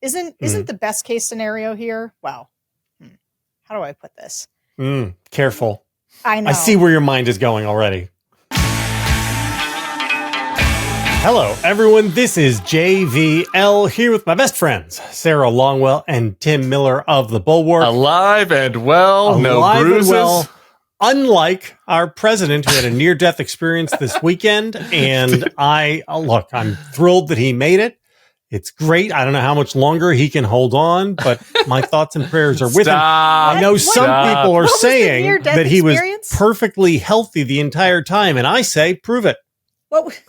isn't the best case scenario here? Well, how do I put this? Careful. I know. I see where your mind is going already. Hello, everyone. This is JVL here with my best friends, Sarah Longwell and Tim Miller of the Bulwark. Alive and well, no bruises. And well, unlike our president who had a near-death experience this weekend. And I'm thrilled that he made it. It's great. I don't know how much longer he can hold on, but my thoughts and prayers are with him. I know some people are saying that he was perfectly healthy the entire time, and I say, prove it. What?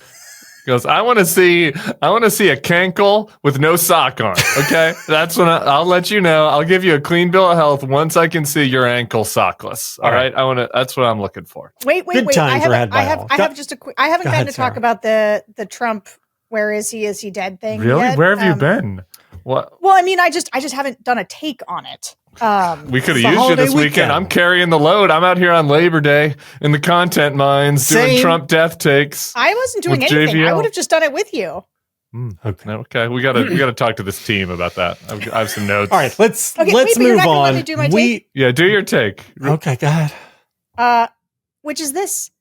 Goes, I want to see a cankle with no sock on. Okay, that's when I'll let you know. I'll give you a clean bill of health once I can see your ankle sockless. All right. That's what I'm looking for. Wait. I haven't gotten to talk about the Trump. Where is he? Is he dead thing? Really? Yet? Where have you been? What? Well, I mean, I just haven't done a take on it. We could have used you this weekend. I'm carrying the load. I'm out here on Labor Day in the content mines doing Trump death takes. I wasn't doing anything. JVL. I would have just done it with you. Okay. We gotta talk to this team about that. I have some notes. All right, let's move on. Do my take? Do your take. Okay, go ahead. Which is this?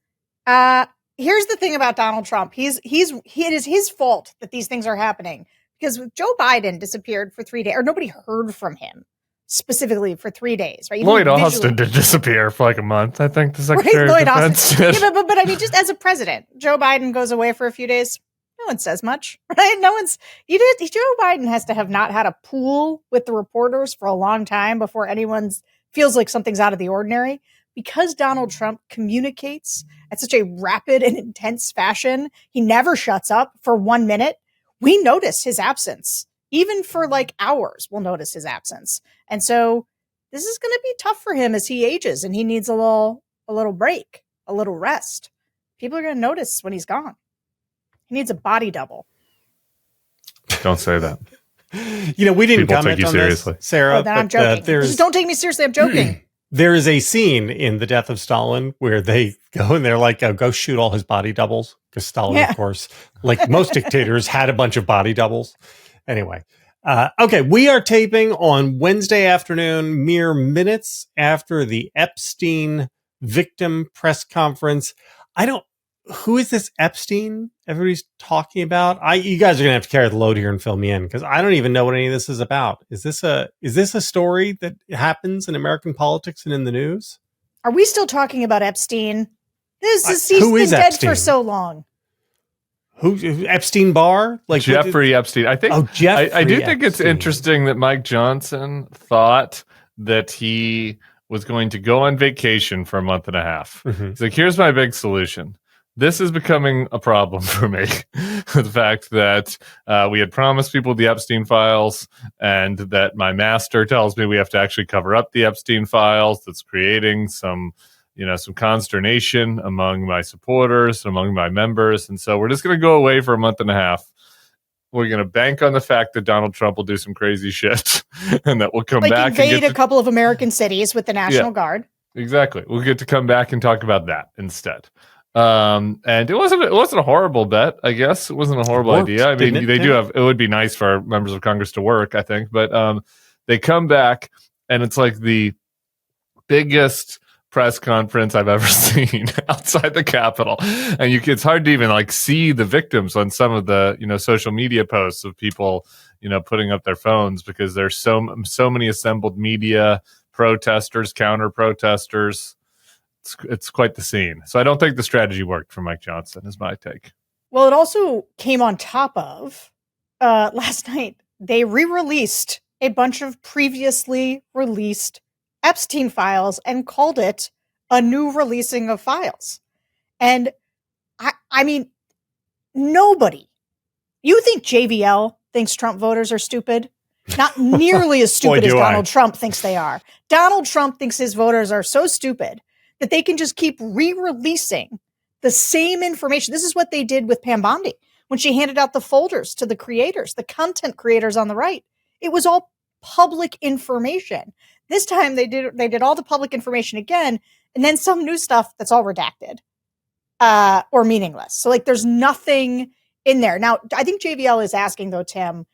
Here's the thing about Donald Trump. It is his fault that these things are happening because Joe Biden disappeared for 3 days, or nobody heard from him specifically for 3 days, right? Lloyd Austin did disappear for like a month. I think the Secretary of Defense did. Yeah, but I mean, just as a president, Joe Biden goes away for a few days. No one says much, right? Joe Biden has to have not had a pool with the reporters for a long time before anyone feels like something's out of the ordinary. Because Donald Trump communicates at such a rapid and intense fashion, he never shuts up for 1 minute. We notice his absence. Even for like hours, we'll notice his absence. And so this is going to be tough for him as he ages and he needs a little break, a little rest. People are going to notice when he's gone. He needs a body double. Don't say that. We didn't comment on seriously. This, Sarah. Then I'm joking. Just don't take me seriously. I'm joking. There is a scene in The Death of Stalin where they go and they're like, go shoot all his body doubles. Because Stalin, of course, like most dictators, had a bunch of body doubles. Anyway. Okay, we are taping on Wednesday afternoon, mere minutes after the Epstein victim press conference. Who is this Epstein everybody's talking about? You guys are going to have to carry the load here and fill me in because I don't even know what any of this is about. Is this a story that happens in American politics and in the news? Are we still talking about Epstein? He's been dead for so long. Who Epstein Barr? Like Jeffrey Epstein. I think. Oh, Jeffrey I do think it's interesting that Mike Johnson thought that he was going to go on vacation for a month and a half. Mm-hmm. He's like, here's my big solution. This is becoming a problem for me. The fact that we had promised people the Epstein files and that my master tells me we have to actually cover up the Epstein files. That's creating some consternation among my supporters, among my members. And so we're just going to go away for a month and a half. We're going to bank on the fact that Donald Trump will do some crazy shit and that we'll come back and invade a couple of American cities with the National Guard. Exactly. We'll get to come back and talk about that instead. And it wasn't a horrible bet, I guess. It wasn't a horrible idea. I mean, it would be nice for members of Congress to work, I think, but they come back and it's like the biggest press conference I've ever seen outside the Capitol. And it's hard to even like see the victims on some of the, social media posts of people, putting up their phones because there's so many assembled media, protesters, counter protesters. It's quite the scene. So I don't think the strategy worked for Mike Johnson, is my take. Well, it also came on top of last night. They re-released a bunch of previously released Epstein files and called it a new releasing of files. And I mean, nobody. You think JVL thinks Trump voters are stupid? Not nearly as stupid as Donald Trump thinks they are. Donald Trump thinks his voters are so stupid that they can just keep re-releasing the same information. This is what they did with Pam Bondi when she handed out the folders to the creators, the content creators on the right. It was all public information. This time they did all the public information again, and then some new stuff that's all redacted or meaningless. So like there's nothing in there. Now, I think JVL is asking though, Tim,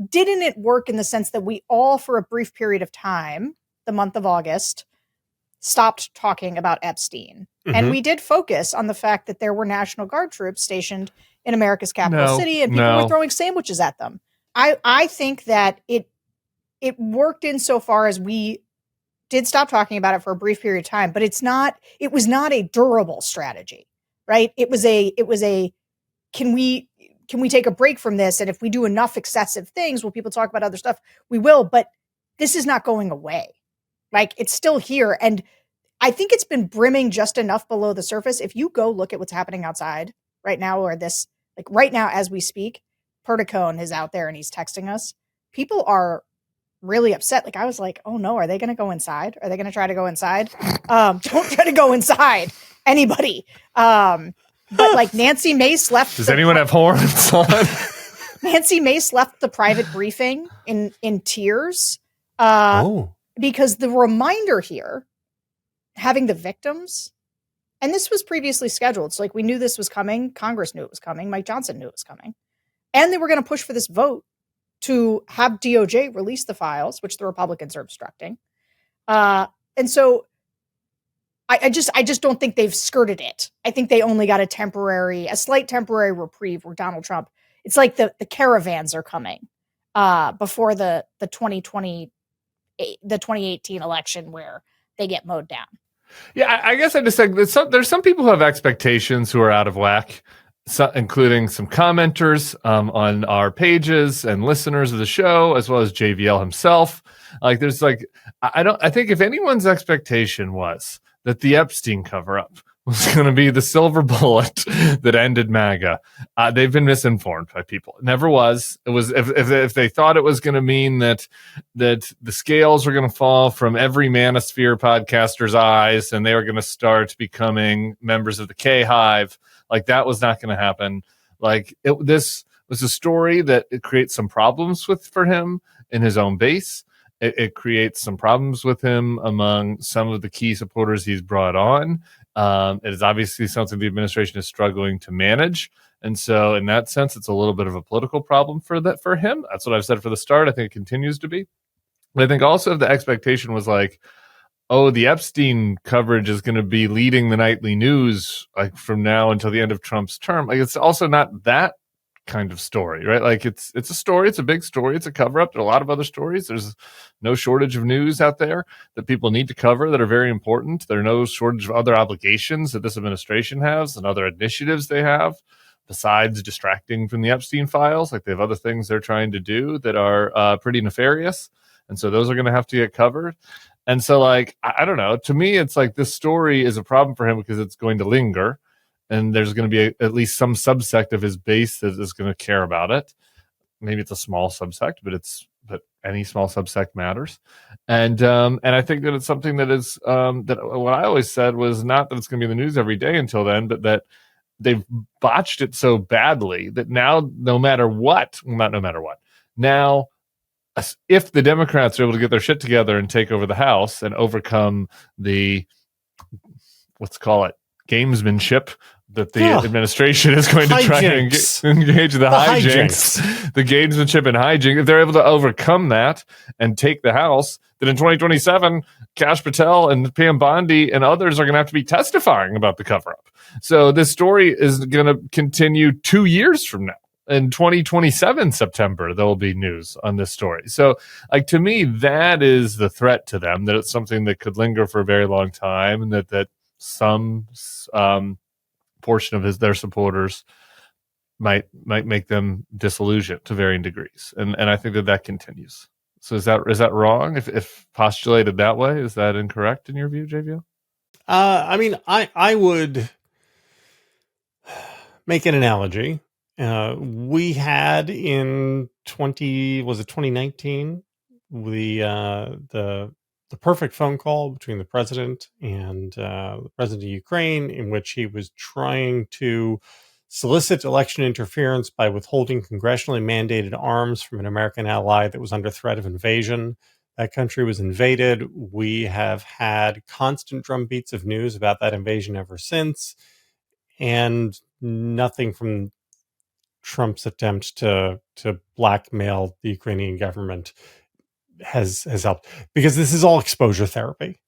didn't it work in the sense that we all, for a brief period of time, the month of August, stopped talking about Epstein. Mm-hmm. And we did focus on the fact that there were National Guard troops stationed in America's capital city, and people were throwing sandwiches at them. I think that it worked insofar as we did stop talking about it for a brief period of time, but it was not a durable strategy, right? It was a can we take a break from this? And if we do enough excessive things, will people talk about other stuff? We will, but this is not going away. Like, it's still here. And I think it's been brimming just enough below the surface. If you go look at what's happening outside right now, or this, like right now as we speak, Perticone is out there and he's texting us. People are really upset. Like, I was like, oh no, are they going to go inside? Are they going to try to go inside? Don't try to go inside, anybody. But like Nancy Mace left. Does anyone have horns on? Nancy Mace left the private briefing in tears. Because the reminder here, having the victims, and this was previously scheduled. So like, we knew this was coming. Congress knew it was coming. Mike Johnson knew it was coming. And they were going to push for this vote to have DOJ release the files, which the Republicans are obstructing. And so I just don't think they've skirted it. I think they only got a slight temporary reprieve where Donald Trump, it's like the caravans are coming before the 2018 election where they get mowed down. Yeah, I guess I just think that there's some people who have expectations who are out of whack, including some commenters on our pages and listeners of the show, as well as JVL himself. Like, there's like, I think if anyone's expectation was that the Epstein cover-up was going to be the silver bullet that ended MAGA, they've been misinformed by people. It never was. It was if they thought it was going to mean that the scales were going to fall from every manosphere podcaster's eyes and they were going to start becoming members of the K-Hive, like, that was not going to happen. Like, this was a story that it creates some problems for him in his own base. It creates some problems with him among some of the key supporters he's brought on. It is obviously something the administration is struggling to manage. And so in that sense, it's a little bit of a political problem for him. That's what I've said for the start. I think it continues to be. But I think also the expectation was like, oh, the Epstein coverage is going to be leading the nightly news like from now until the end of Trump's term. Like, it's also not that kind of story, right? Like, it's a story, it's a big story, it's a cover-up. There are a lot of other stories. There's no shortage of news out there that people need to cover that are very important. There are no shortage of other obligations that this administration has and other initiatives they have besides distracting from the Epstein files. Like, they have other things they're trying to do that are pretty nefarious, and so those are going to have to get covered. And so, like, I don't know, to me it's like this story is a problem for him because it's going to linger. And there's going to be at least some subsect of his base that is going to care about it. Maybe it's a small subsect, but any small subsect matters. And I think that it's something that is that what I always said was not that it's going to be in the news every day until then, but that they've botched it so badly that now, no matter what, now, if the Democrats are able to get their shit together and take over the House and overcome the, let's call it, gamesmanship that the administration is going to try to engage the hijinks, the gamesmanship and hijinks. If they're able to overcome that and take the House, then in 2027, Kash Patel and Pam Bondi and others are going to have to be testifying about the cover-up. So this story is going to continue 2 years from now. In 2027 September, there will be news on this story. So, like, to me, that is the threat to them, that it's something that could linger for a very long time, and that some portion of their supporters might make them disillusioned to varying degrees, and I think that continues. So is that wrong? If postulated that way, is that incorrect in your view, JVL? I mean, I would make an analogy. We had in 2019 the perfect phone call between the president and the president of Ukraine, in which he was trying to solicit election interference by withholding congressionally mandated arms from an American ally that was under threat of invasion. That country was invaded. We have had constant drumbeats of news about that invasion ever since, and nothing from Trump's attempt to blackmail the Ukrainian government has helped, because this is all exposure therapy.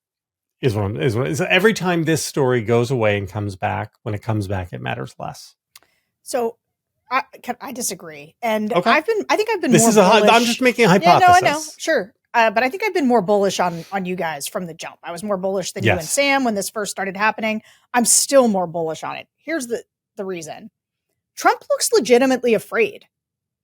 Is every time this story goes away and comes back, when it comes back, it matters less. So I disagree, and okay. I think I've been. This more is bullish. I'm just making a hypothesis. Yeah, no, I know, sure, but I think I've been more bullish on you guys from the jump. I was more bullish than you and Sam when this first started happening. I'm still more bullish on it. Here's the reason: Trump looks legitimately afraid.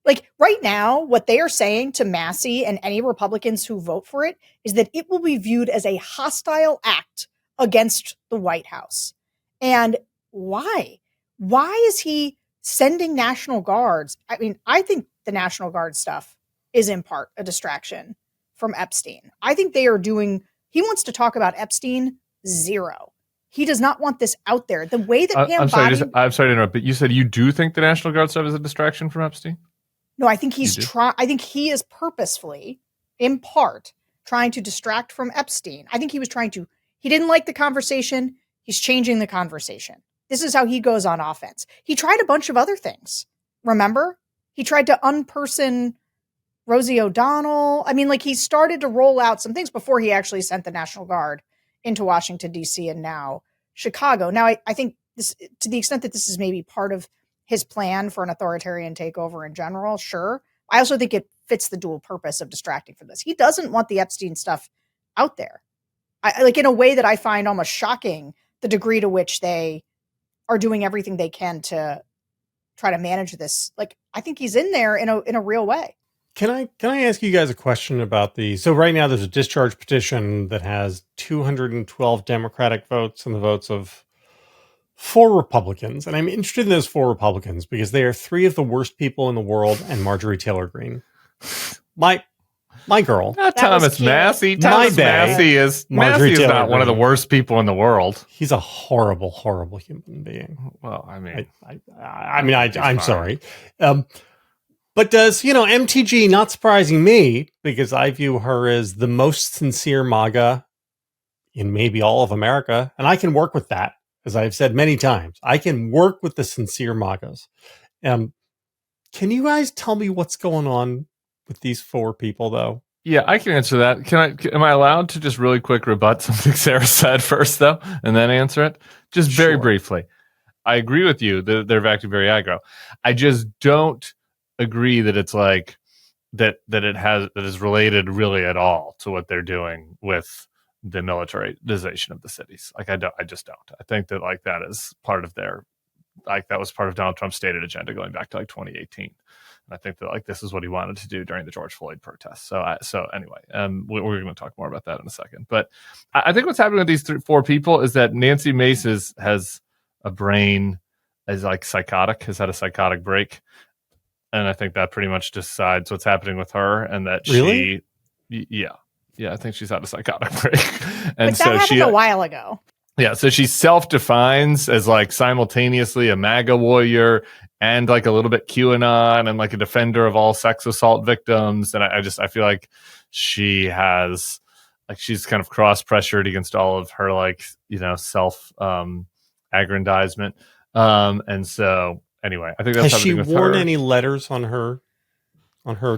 Like right now, what they are saying to Massey and any Republicans who vote for it is that it will be viewed as a hostile act against the White House. And why? Why is he sending National Guards? I mean, I think the National Guard stuff is in part a distraction from Epstein. I think he wants to talk about Epstein, zero. He does not want this out there. The way that I'm sorry to interrupt, but you said you do think the National Guard stuff is a distraction from Epstein? No, I think I think he is purposefully, in part, trying to distract from Epstein. I think he didn't like the conversation. He's changing the conversation. This is how he goes on offense. He tried a bunch of other things. Remember? He tried to unperson Rosie O'Donnell. I mean, like, he started to roll out some things before he actually sent the National Guard into Washington, D.C. and now Chicago. Now, I think this, to the extent that this is maybe part of his plan for an authoritarian takeover in general, sure. I also think it fits the dual purpose of distracting from this. He doesn't want the Epstein stuff out there. Like, in a way that I find almost shocking, the degree to which they are doing everything they can to try to manage this. Like, I think he's in there in a real way. Can I ask you guys a question about so right now there's a discharge petition that has 212 Democratic votes and the votes of 4 Republicans. And I'm interested in those 4 Republicans because they are 3 of the worst people in the world and Marjorie Taylor Greene. My girl. Not Thomas Massey. Thomas Massey is not one of the worst people in the world. He's a horrible, horrible human being. Well, I mean, I'm sorry. But does, MTG, not surprising me, because I view her as the most sincere MAGA in maybe all of America, and I can work with that, as I've said many times. I can work with the sincere MAGAs. Can you guys tell me what's going on with these 4 people, though? Yeah, I can answer that. Am I allowed to just really quick rebut something Sarah said first, though, and then answer it? Just very briefly. I agree with you that they're acting very aggro. I just don't agree that it's like that is related really at all to what they're doing with the militarization of the cities. Like, I just don't. I think that, like, that is part of that was part of Donald Trump's stated agenda going back to 2018. And I think that, like, this is what he wanted to do during the George Floyd protests. So anyway, we're going to talk more about that in a second. But I think what's happening with these 4 people is that Nancy Mace has a brain, is like psychotic, has had a psychotic break. And I think that pretty much decides what's happening with her, and that I think she's had a psychotic break. And but that happened a while ago. Yeah, so she self-defines as, like, simultaneously a MAGA warrior and, like, a little bit QAnon and, like, a defender of all sex assault victims. And I feel like she has, like, she's kind of cross-pressured against all of her, like, self aggrandizement. And so anyway, I think that's something with her. Has she worn any letters on her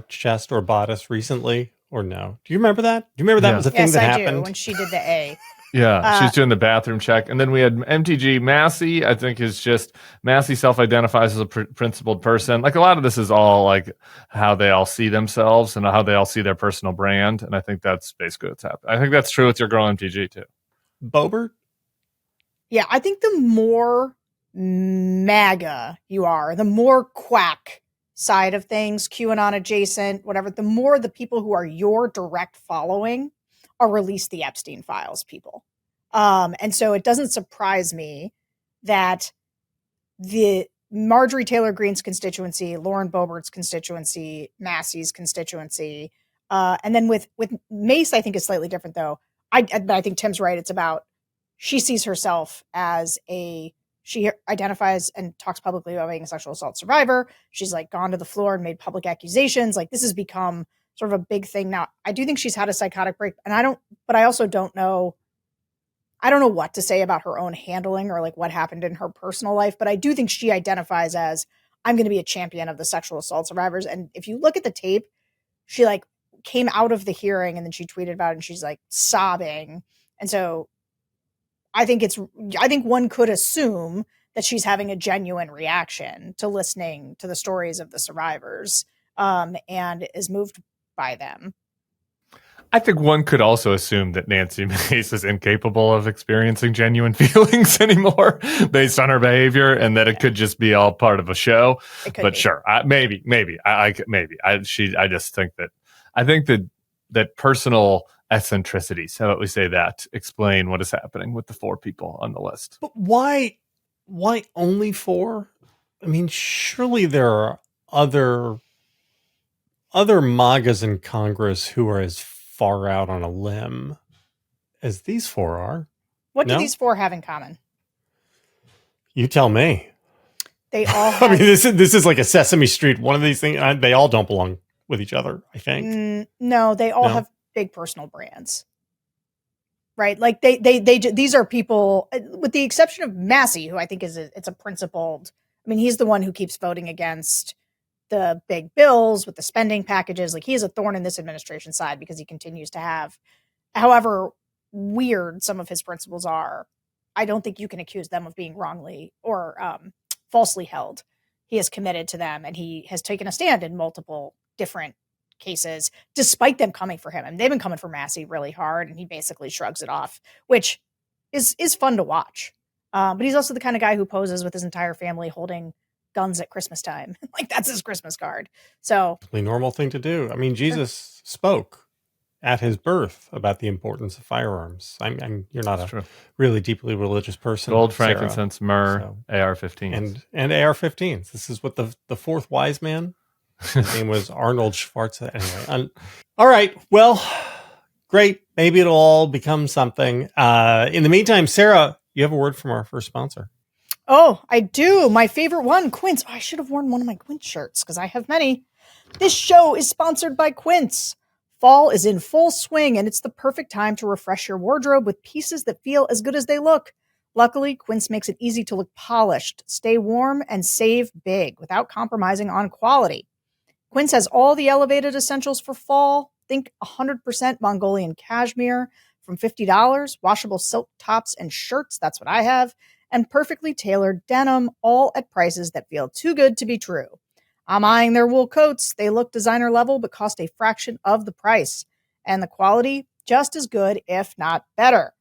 chest or bodice recently, or no? Do you remember that? Do you remember that was a thing that happened? Yes, I do, when she did the A. Yeah, she's doing the bathroom check. And then we had MTG. Massey, I think, is just, Massey self-identifies as a principled person. Like, a lot of this is all, like, how they all see themselves and how they all see their personal brand. And I think that's basically what's happening. I think that's true with your girl MTG, too. Boebert? Yeah, I think the more MAGA you are, the more quack side of things, QAnon adjacent, whatever, the more the people who are your direct following are release the Epstein files people. And so it doesn't surprise me that the Marjorie Taylor Greene's constituency, Lauren Boebert's constituency, Massey's constituency, and then with Mace, I think is slightly different, though. I think Tim's right. It's about, she sees herself as she identifies and talks publicly about being a sexual assault survivor. She's, like, gone to the floor and made public accusations. Like, this has become sort of a big thing now. I do think she's had a psychotic break, and I also don't know. I don't know what to say about her own handling or, like, what happened in her personal life, but I do think she identifies as, I'm going to be a champion of the sexual assault survivors. And if you look at the tape, she like came out of the hearing and then she tweeted about it and she's like sobbing. And so I think one could assume that she's having a genuine reaction to listening to the stories of the survivors, and is moved by them. I think one could also assume that Nancy Mace is incapable of experiencing genuine feelings anymore based on her behavior, and that it could just be all part of a show. But be. Sure, maybe. I just think that personal eccentricities, how about we say that, explain what is happening with the 4 people on the list. But why only 4? I mean, surely there are other MAGAs in Congress who are as far out on a limb as these 4 are. What do these 4 have in common? You tell me. They all have... I mean, this is like a Sesame Street. One of these things, they all don't belong with each other, I think. No, they all have big personal brands. Right? Like these are people, with the exception of Massey, who I think it's a principled... I mean, he's the one who keeps voting against the big bills with the spending packages. Like, he is a thorn in this administration's side because he continues to have, however weird some of his principles are, I don't think you can accuse them of being wrongly or falsely held. He is committed to them, and he has taken a stand in multiple different cases, despite them coming for him. And they've been coming for Massey really hard, and he basically shrugs it off, which is fun to watch. But he's also the kind of guy who poses with his entire family holding guns at Christmas time. Like, that's his Christmas card. So, the normal thing to do. I mean, Jesus spoke at his birth about the importance of firearms. You're not a really deeply religious person. Gold, frankincense, myrrh, AR-15s. And AR-15s. This is what the fourth wise man, his name was Arnold Schwarzenegger. Anyway, all right. Well, great. Maybe it'll all become something. In the meantime, Sarah, you have a word from our first sponsor. Oh, I do. My favorite one, Quince. Oh, I should have worn one of my Quince shirts because I have many. This show is sponsored by Quince. Fall is in full swing, and it's the perfect time to refresh your wardrobe with pieces that feel as good as they look. Luckily, Quince makes it easy to look polished, stay warm, and save big without compromising on quality. Quince has all the elevated essentials for fall. Think 100% Mongolian cashmere from $50, washable silk tops and shirts, that's what I have, and perfectly tailored denim, all at prices that feel too good to be true. I'm eyeing their wool coats. They look designer level, but cost a fraction of the price. And the quality, just as good, if not better.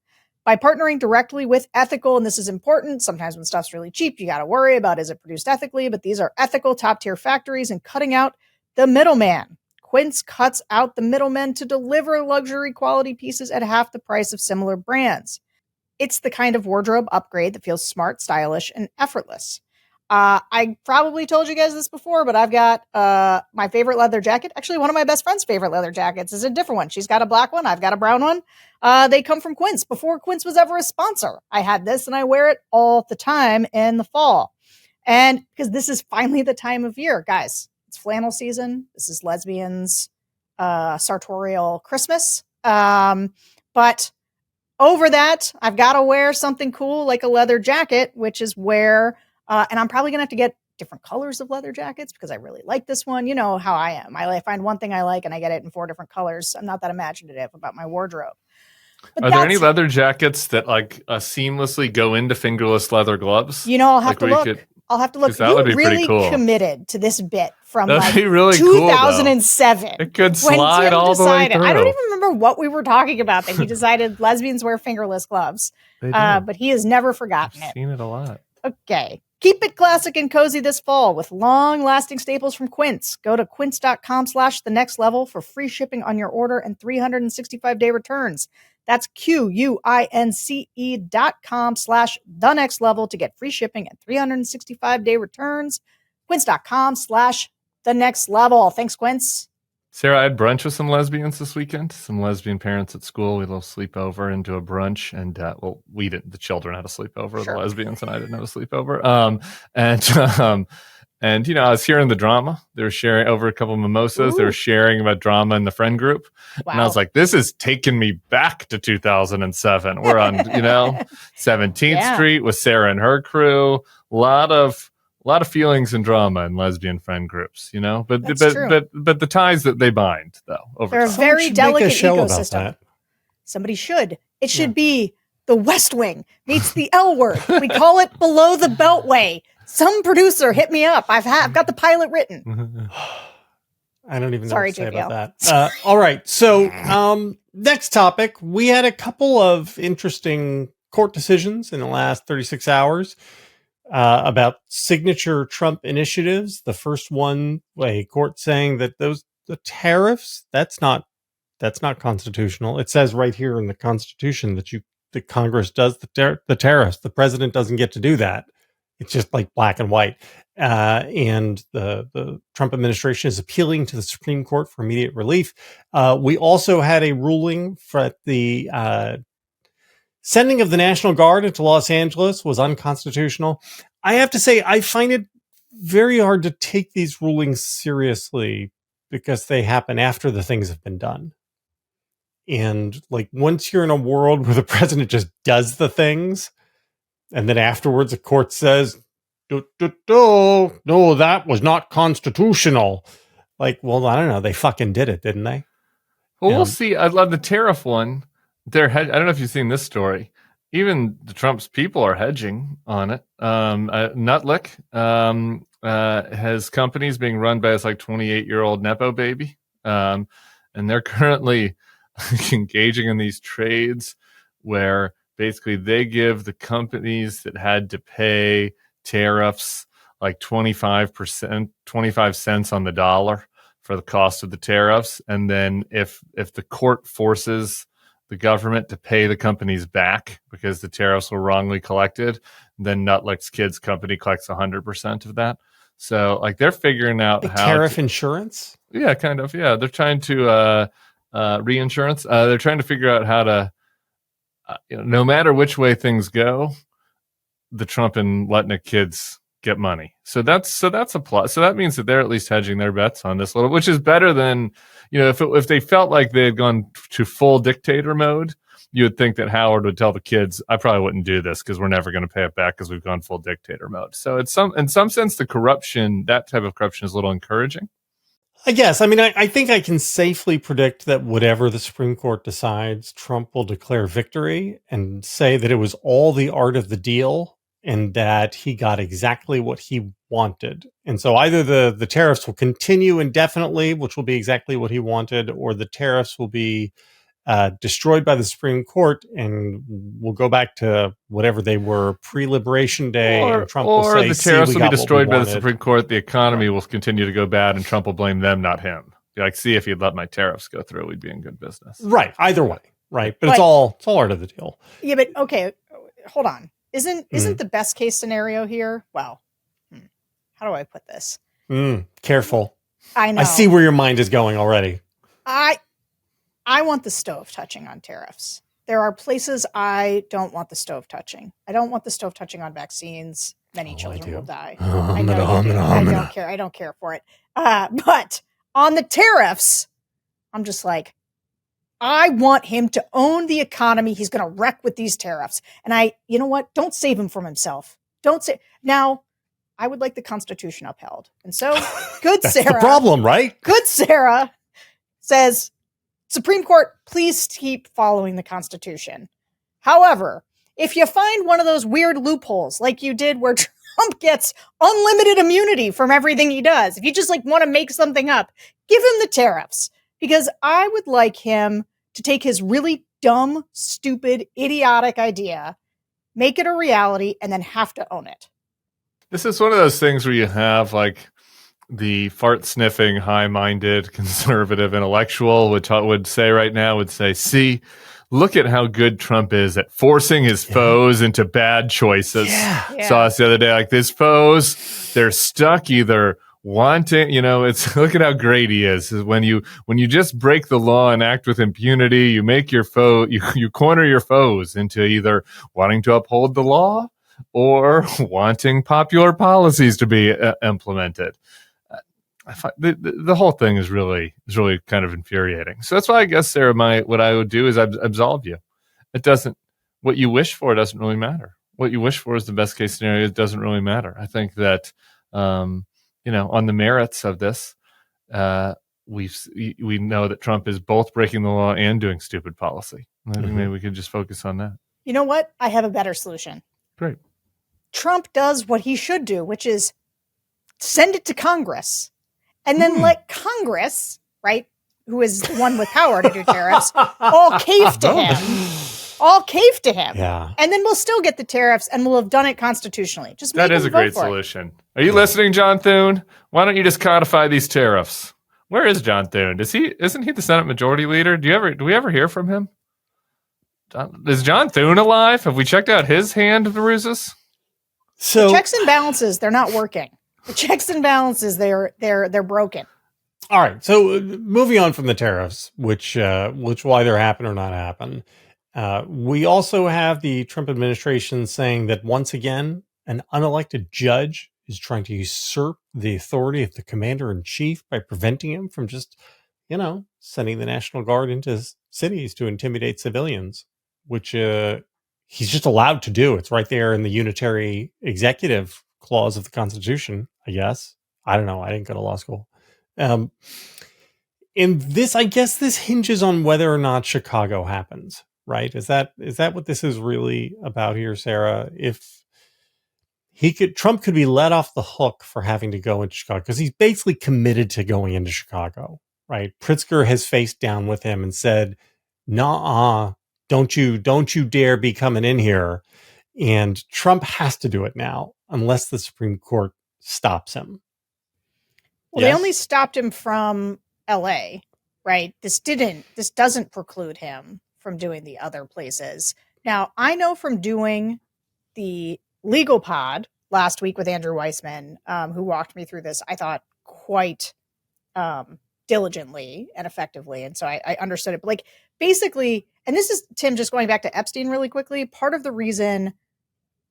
By partnering directly with ethical, and this is important, sometimes when stuff's really cheap, you got to worry about, is it produced ethically? But these are ethical top-tier factories and cutting out the middleman. Quince cuts out the middlemen to deliver luxury quality pieces at half the price of similar brands. It's the kind of wardrobe upgrade that feels smart, stylish, and effortless. I probably told you guys this before, but I've got my favorite leather jacket. Actually, one of my best friend's favorite leather jackets is a different one. She's got a black one. I've got a brown one. They come from Quince. Before Quince was ever a sponsor, I had this, and I wear it all the time in the fall. And because this is finally the time of year, guys. It's flannel season. This is lesbians' sartorial Christmas. But over that, I've got to wear something cool like a leather jacket, which is where, and I'm probably going to have to get different colors of leather jackets because I really like this one. You know how I am. I find one thing I like and I get it in 4 different colors. I'm not that imaginative about my wardrobe. But are there any leather jackets that like seamlessly go into fingerless leather gloves? You know, I'll have to look. I'll have to look. That would be really cool. Committed to this bit from really 2007. Cool, it could slide all the way through. I don't even remember what we were talking about that he decided lesbians wear fingerless gloves. But he has never forgotten it. I've seen it a lot. Okay. Keep it classic and cozy this fall with long-lasting staples from Quince. Go to quince.com/thenextlevel for free shipping on your order and 365-day returns. That's QUINCE.com/thenextlevel to get free shipping and 365-day returns. Quince.com/thenextlevel. Thanks, Quince. Sarah, I had brunch with some lesbians this weekend. Some lesbian parents at school. We had a little sleepover into a brunch, and we didn't. The children had a sleepover. Sure. The lesbians and I didn't have a sleepover. And you know, I was hearing the drama. They were sharing over a couple of mimosas. Ooh. They were sharing about drama in the friend group, and I was like, "This is taking me back to 2007." We're on, 17th Street with Sarah and her crew. A lot of a lot of feelings and drama in lesbian friend groups, but the ties that they bind, though, over they're time. a very delicate ecosystem. That. Somebody should. It should be the West Wing meets the L Word. We call it Below the Beltway. Some producer hit me up. I've got the pilot written. I don't even know what to say JVL. about that. All right. So next topic, we had a couple of interesting court decisions in the last 36 hours about signature Trump initiatives. The first one, a court saying that the tariffs, that's not constitutional. It says right here in the Constitution that the Congress does the tariffs. The president doesn't get to do that. It's just like black and white. And the Trump administration is appealing to the Supreme Court for immediate relief. We also had a ruling for the sending of the National Guard into Los Angeles was unconstitutional. I have to say, I find it very hard to take these rulings seriously because they happen after the things have been done. And like once you're in a world where the president just does the things, and then afterwards the court says, no, that was not constitutional. Like, well, I don't know. They fucking did it, didn't they? Well, we'll see. I love the tariff one. I don't know if you've seen this story. Even the Trump's people are hedging on it. Nutlick has companies being run by this like 28-year-old Nepo baby. And they're currently engaging in these trades where basically they give the companies that had to pay tariffs like 25 cents on the dollar for the cost of the tariffs. And then if the court forces the government to pay the companies back because the tariffs were wrongly collected, then Nutlick's kids company collects 100% of that. So like they're figuring out the how tariff insurance. Yeah, kind of. Yeah. They're trying to reinsurance. They're trying to figure out how to, no matter which way things go, the Trump and Lutnick kids get money. So that's a plus. So that means that they're at least hedging their bets on this little, which is better than, if they felt like they had gone to full dictator mode, you would think that Howard would tell the kids, I probably wouldn't do this because we're never going to pay it back because we've gone full dictator mode. So in some sense, the corruption, that type of corruption is a little encouraging. I guess. I mean, I think I can safely predict that whatever the Supreme Court decides, Trump will declare victory and say that it was all the art of the deal and that he got exactly what he wanted. And so either the tariffs will continue indefinitely, which will be exactly what he wanted, or the tariffs will be destroyed by the Supreme Court and we'll go back to whatever they were pre-Liberation Day. And Trump will say, the tariffs will be destroyed by the Supreme Court. The economy will continue to go bad and Trump will blame them, not him. Like, see, if you'd let my tariffs go through, we'd be in good business. Right. Either way. Right. But it's all art of the deal. Yeah, but okay, hold on. Isn't the best case scenario here? Well, how do I put this? Careful. I know. I see where your mind is going already. I want the stove touching on tariffs. There are places I don't want the stove touching. I don't want the stove touching on vaccines. Many children will die. I don't care. I don't care for it. But on the tariffs, I'm just like, I want him to own the economy. He's going to wreck with these tariffs. And you know what? Don't save him from himself. Now, I would like the Constitution upheld. And so, good That's Sarah. the problem, right? Good Sarah says, Supreme Court, please keep following the Constitution. However, if you find one of those weird loopholes like you did where Trump gets unlimited immunity from everything he does, if you just want to make something up, give him the tariffs. Because I would like him to take his really dumb, stupid, idiotic idea, make it a reality, and then have to own it. This is one of those things where you have the fart-sniffing, high-minded, conservative intellectual would say, see, look at how good Trump is at forcing his foes into bad choices. Yeah. Saw us the other day, these foes, they're stuck either wanting, it's look at how great he is when you just break the law and act with impunity, you make your foe, you corner your foes into either wanting to uphold the law or wanting popular policies to be implemented. The whole thing is really kind of infuriating. So that's why I guess, Sarah, what I would do is I'd absolve you. What you wish for doesn't really matter. What you wish for is the best case scenario. It doesn't really matter. I think that on the merits of this, we know that Trump is both breaking the law and doing stupid policy. I think maybe we could just focus on that. You know what? I have a better solution. Great. Trump does what he should do, which is send it to Congress and then let Congress, right, who is the one with power to do tariffs, all cave to him. Yeah. And then we'll still get the tariffs and we'll have done it constitutionally. Just that is a great solution. Are you listening, John Thune? Why don't you just codify these tariffs? Where is John Thune? Isn't he the Senate Majority Leader? Do we ever hear from him? Is John Thune alive? Have we checked out his hand of the ruses? So the checks and balances, they're not working. The checks and balances, they're broken. All right. So moving on from the tariffs, which whether happen or not happen, we also have the Trump administration saying that once again, an unelected judge is trying to usurp the authority of the commander in chief by preventing him from just, sending the National Guard into cities to intimidate civilians, which he's just allowed to do. It's right there in the unitary executive clause of the Constitution, I guess. I don't know. I didn't go to law school. And this, I guess this hinges on whether or not Chicago happens, right? Is that what this is really about here, Sarah? If Trump could be let off the hook for having to go into Chicago because he's basically committed to going into Chicago, right? Pritzker has faced down with him and said, "Nah, don't you dare be coming in here." And Trump has to do it now unless the Supreme Court stops him. Well, They only stopped him from LA, right? This doesn't preclude him from doing the other places. Now, I know from doing the legal pod last week with Andrew Weissman, who walked me through this, I thought quite diligently and effectively. And so I understood it. But basically, and this is, Tim, just going back to Epstein really quickly, part of the reason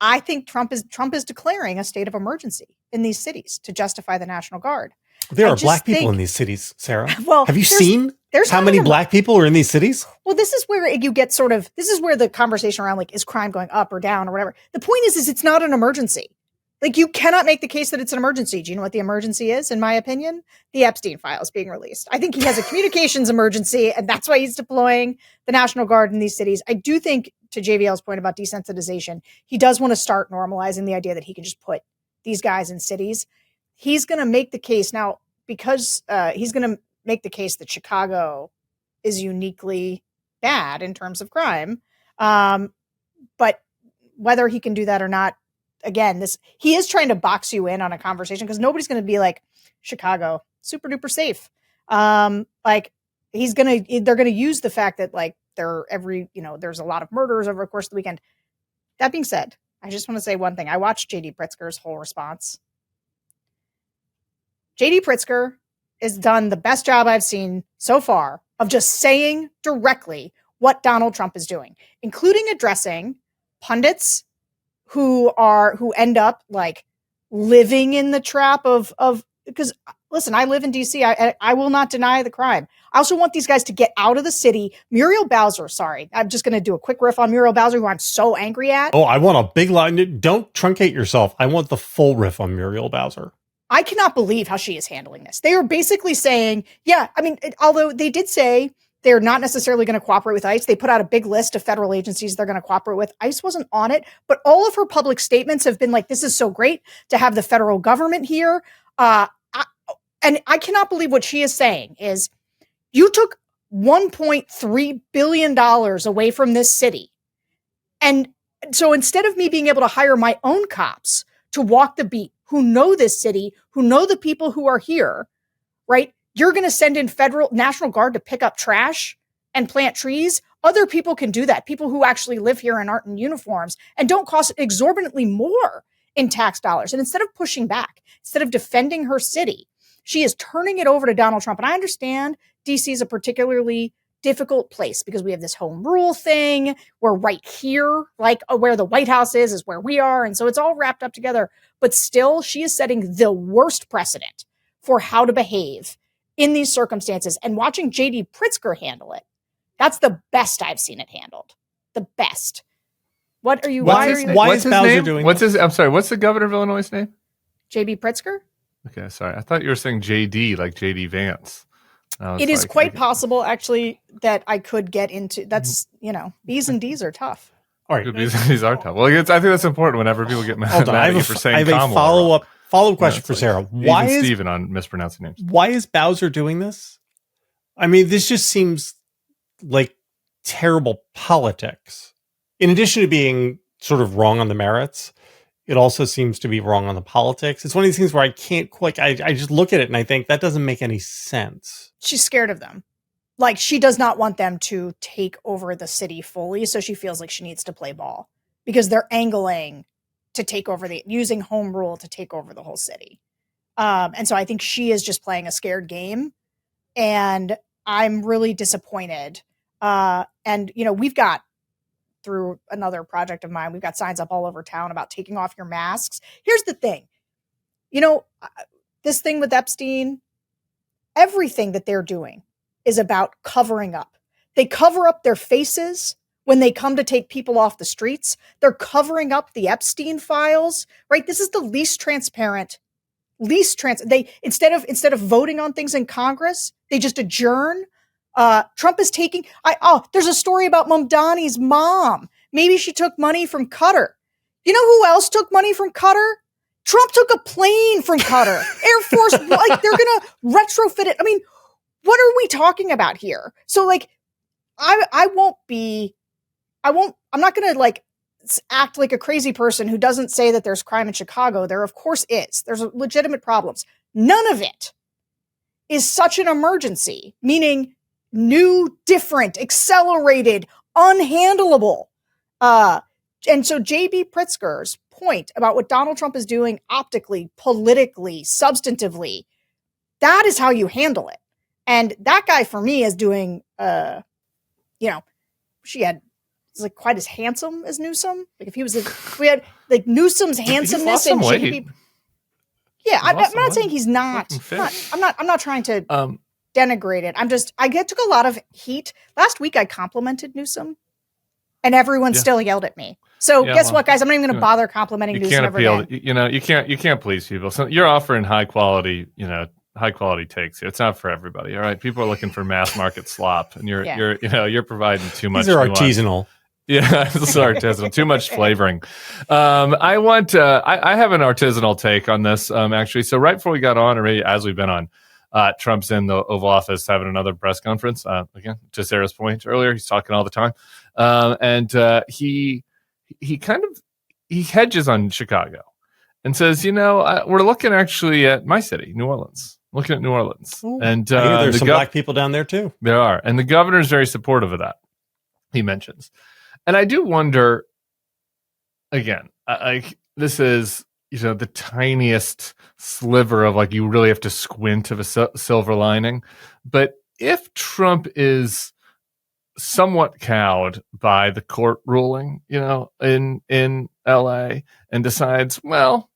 I think Trump is declaring a state of emergency in these cities to justify the National Guard. There are black people in these cities, Sarah. Well, have you seen how many black people are in these cities? Well, this is where you get this is where the conversation around is crime going up or down or whatever. The point is it's not an emergency. You cannot make the case that it's an emergency. Do you know what the emergency is, in my opinion? The Epstein files being released. I think he has a communications emergency, and that's why he's deploying the National Guard in these cities. I do think, to JVL's point about desensitization, he does want to start normalizing the idea that he can just put these guys in cities. He's going to make the case now because he's going to make the case that Chicago is uniquely bad in terms of crime. But whether he can do that or not, again, he is trying to box you in on a conversation because nobody's going to be like, Chicago, super duper safe. They're going to use the fact that there's a lot of murders over the course of the weekend. That being said, I just want to say one thing. I watched JD Pritzker's whole response. JD Pritzker has done the best job I've seen so far of just saying directly what Donald Trump is doing, including addressing pundits who end up living in the trap of because listen, I live in DC. I will not deny the crime. I also want these guys to get out of the city. Muriel Bowser, sorry. I'm just going to do a quick riff on Muriel Bowser, who I'm so angry at. Oh, I want a big line. Don't truncate yourself. I want the full riff on Muriel Bowser. I cannot believe how she is handling this. They are basically saying, although they did say they're not necessarily going to cooperate with ICE. They put out a big list of federal agencies they're going to cooperate with. ICE wasn't on it, but all of her public statements have been this is so great to have the federal government here. And I cannot believe what she is saying is you took $1.3 billion away from this city. And so instead of me being able to hire my own cops to walk the beat, who know this city, who know the people who are here, right? You're going to send in federal National Guard to pick up trash and plant trees. Other people can do that. People who actually live here and aren't in uniforms and don't cost exorbitantly more in tax dollars. And instead of pushing back, instead of defending her city, she is turning it over to Donald Trump. And I understand DC is a particularly difficult place because we have this home rule thing. We're right here, where the White House is where we are. And so it's all wrapped up together. But still, she is setting the worst precedent for how to behave in these circumstances. And watching JD Pritzker handle it, that's the best I've seen it handled. The best. Why is Bowser doing this? I'm sorry, what's the governor of Illinois' name? JB Pritzker? Okay, sorry. I thought you were saying JD, like JD Vance. It is quite possible, actually, that I could get into. That's, B's and D's are tough. All right. These are tough. Well, I think that's important whenever people get mad at you for saying I have a Kamala. follow-up question for Sarah. Why is Steven on mispronouncing names? Why is Bowser doing this? I mean, this just seems like terrible politics. In addition to being sort of wrong on the merits, it also seems to be wrong on the politics. It's one of these things where I can't quite, I just look at it and I think that doesn't make any sense. She's scared of them. Like, she does not want them to take over the city fully, so she feels like she needs to play ball because they're angling to take over using home rule to take over the whole city. And so I think she is just playing a scared game, and I'm really disappointed. And, we've got, through another project of mine, we've got signs up all over town about taking off your masks. Here's the thing. This thing with Epstein, everything that they're doing is about covering up. They cover up their faces when they come to take people off the streets. They're covering up the Epstein files, right? This is the least transparent. They instead of voting on things in Congress, they just adjourn. Trump is taking. There's a story about Mamdani's mom. Maybe she took money from Qatar. You know who else took money from Qatar? Trump took a plane from Qatar. Air Force, like, they're gonna retrofit it. I mean, what are we talking about here? So, like, I'm not gonna, like, act like a crazy person who doesn't say that there's crime in Chicago. There, of course, is. There's legitimate problems. None of it is such an emergency, meaning new, different, accelerated, unhandleable. And so JB Pritzker's point about what Donald Trump is doing optically, politically, substantively, that is how you handle it. And that guy, for me, is doing, it's like quite as handsome as Newsom. Like, if he was, we had like Newsom's handsomeness and JB. Yeah, I'm not saying he's not. I'm not trying to denigrate it. I took a lot of heat. Last week I complimented Newsom, and everyone still yelled at me. So guess what, guys? I'm not even going to bother complimenting Newsom ever again. You can't please people. So you're offering high quality takes. It's not for everybody. All right, people are looking for mass market slop, and you're providing too much. These are artisanal. Yeah, this is artisanal. Too much flavoring. I have an artisanal take on this, actually. So right before we got on, or maybe as we've been on, Trump's in the Oval Office having another press conference. Again, to Sarah's point earlier, he's talking all the time, and he hedges on Chicago and says, we're looking actually at my city, New Orleans. Looking at New Orleans, and there's some black people down there too. There are, and the governor is very supportive of that. He mentions, and I do wonder. Again, this is the tiniest sliver of, like, you really have to squint of a silver lining. But if Trump is somewhat cowed by the court ruling, in LA, and decides, well,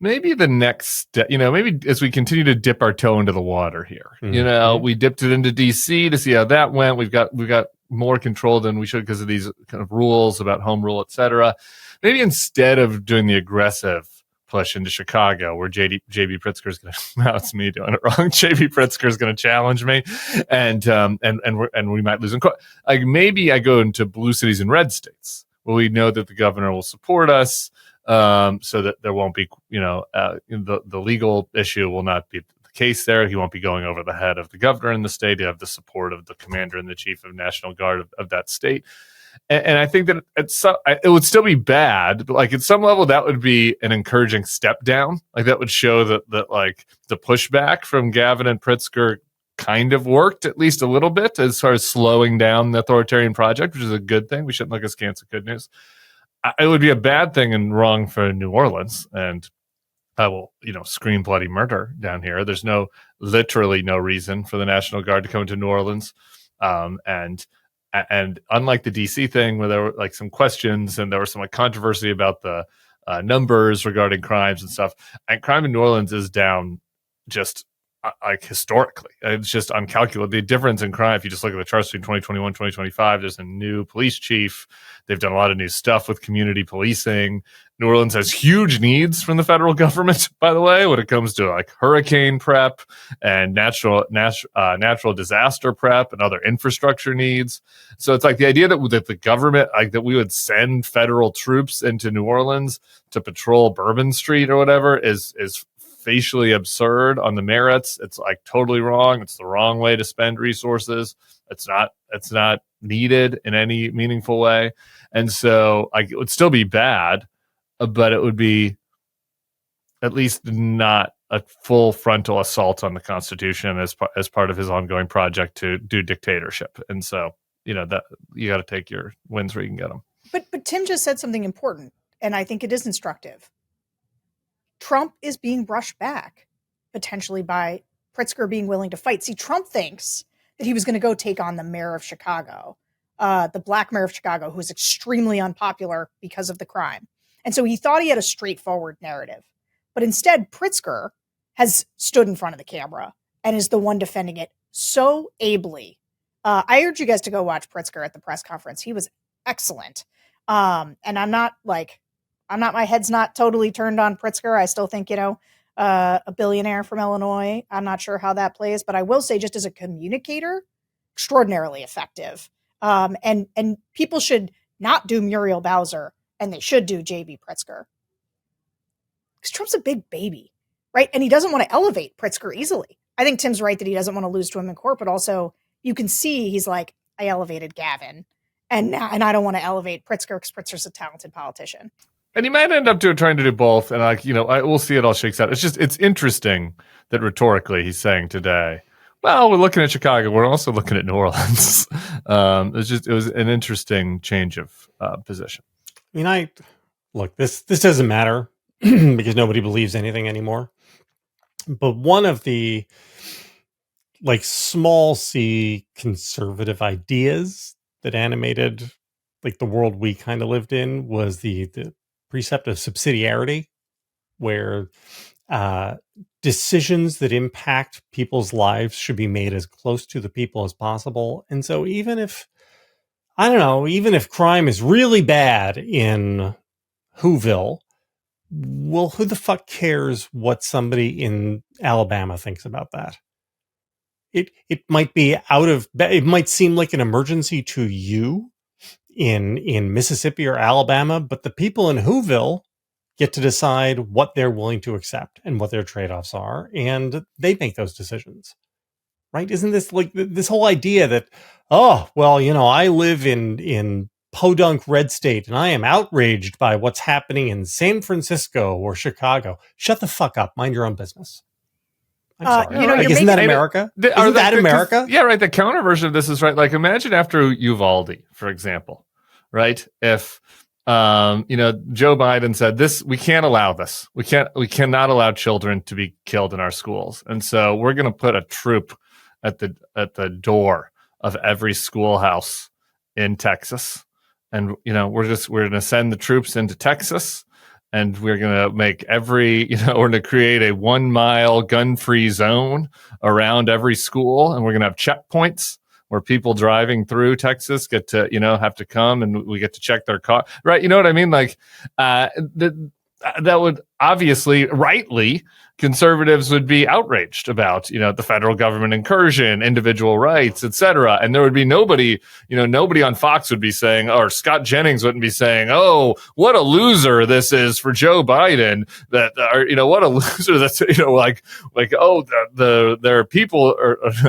maybe the next step, maybe as we continue to dip our toe into the water here, we dipped it into DC to see how that went. We've got more control than we should because of these kind of rules about home rule, et cetera. Maybe instead of doing the aggressive push into Chicago, where JB Pritzker is going to, that's me doing it wrong. JB Pritzker is going to challenge me, and we might lose in court. Like, maybe I go into blue cities and red states where we know that the governor will support us, so that there won't be, the legal issue will not be the case there. He won't be going over the head of the governor in the state. He'll have the support of the commander and the chief of National Guard of that state. And I think that it would still be bad, but, like, at some level, that would be an encouraging step down. Like, that would show that like the pushback from Gavin and Pritzker kind of worked, at least a little bit, as far as slowing down the authoritarian project, which is a good thing. We shouldn't look askance at good news. It would be a bad thing and wrong for New Orleans, and I will, scream bloody murder down here. There's literally no reason for the National Guard to come to New Orleans, and unlike the DC thing, where there were, like, some questions and there was some, like, controversy about the numbers regarding crimes and stuff, and crime in New Orleans is down just like historically. It's just uncalculable. The difference in crime, if you just look at the charts between 2021, 2025, there's a new police chief. They've done a lot of new stuff with community policing. New Orleans has huge needs from the federal government, by the way, when it comes to like hurricane prep and natural disaster prep and other infrastructure needs. So it's like the idea that the government, like that we would send federal troops into New Orleans to patrol Bourbon Street or whatever is facially absurd on the merits. It's like totally wrong. It's the wrong way to spend resources. It's not needed in any meaningful way. And so like it would still be bad, but it would be at least not a full frontal assault on the Constitution as part of his ongoing project to do dictatorship. And so, that you got to take your wins where you can get them. But Tim just said something important, and I think it is instructive. Trump is being brushed back potentially by Pritzker being willing to fight. See, Trump thinks that he was going to go take on the mayor of Chicago, the black mayor of Chicago, who is extremely unpopular because of the crime. And so he thought he had a straightforward narrative. But instead, Pritzker has stood in front of the camera and is the one defending it so ably. I urge you guys to go watch Pritzker at the press conference. He was excellent. And my head's not totally turned on Pritzker. I still think, a billionaire from Illinois. I'm not sure how that plays, but I will say just as a communicator, extraordinarily effective. And people should not do Muriel Bowser, and they should do JB Pritzker. Because Trump's a big baby, right? And he doesn't want to elevate Pritzker easily. I think Tim's right that he doesn't want to lose to him in court, but also you can see he's like, I elevated Gavin, and I don't want to elevate Pritzker because Pritzker's a talented politician. And he might end up trying to do both. And we'll see it all shakes out. It's interesting that rhetorically he's saying today, well, we're looking at Chicago. We're also looking at New Orleans. It was an interesting change of position. Look, this doesn't matter because nobody believes anything anymore. But one of the small c conservative ideas that animated the world we kind of lived in was the precept of subsidiarity, where decisions that impact people's lives should be made as close to the people as possible. And so even if crime is really bad in Whoville, well, who the fuck cares what somebody in Alabama thinks about that? It might be it might seem like an emergency to you in Mississippi or Alabama, but the people in Whoville get to decide what they're willing to accept and what their trade-offs are, and they make those decisions, right? Isn't this this whole idea that, I live in podunk red state and I am outraged by what's happening in San Francisco or Chicago. Shut the fuck up. Mind your own business. I'm sorry. Isn't that America? Isn't that America? Yeah, right. The counter version of this is right. Like, imagine after Uvalde, for example, right? If Joe Biden said this, we can't allow this. We cannot allow children to be killed in our schools, and so we're going to put a troop at the door of every schoolhouse in Texas, and we're going to send the troops into Texas. And we're going to make we're going to create a 1 mile gun-free zone around every school. And we're going to have checkpoints where people driving through Texas get to, have to come and we get to check their car. Right. You know what I mean? That would obviously, rightly, conservatives would be outraged about, the federal government incursion, individual rights, et cetera. And there would be nobody on Fox would be saying, or Scott Jennings wouldn't be saying, oh, what a loser this is for Joe Biden. What a loser that's, there are people,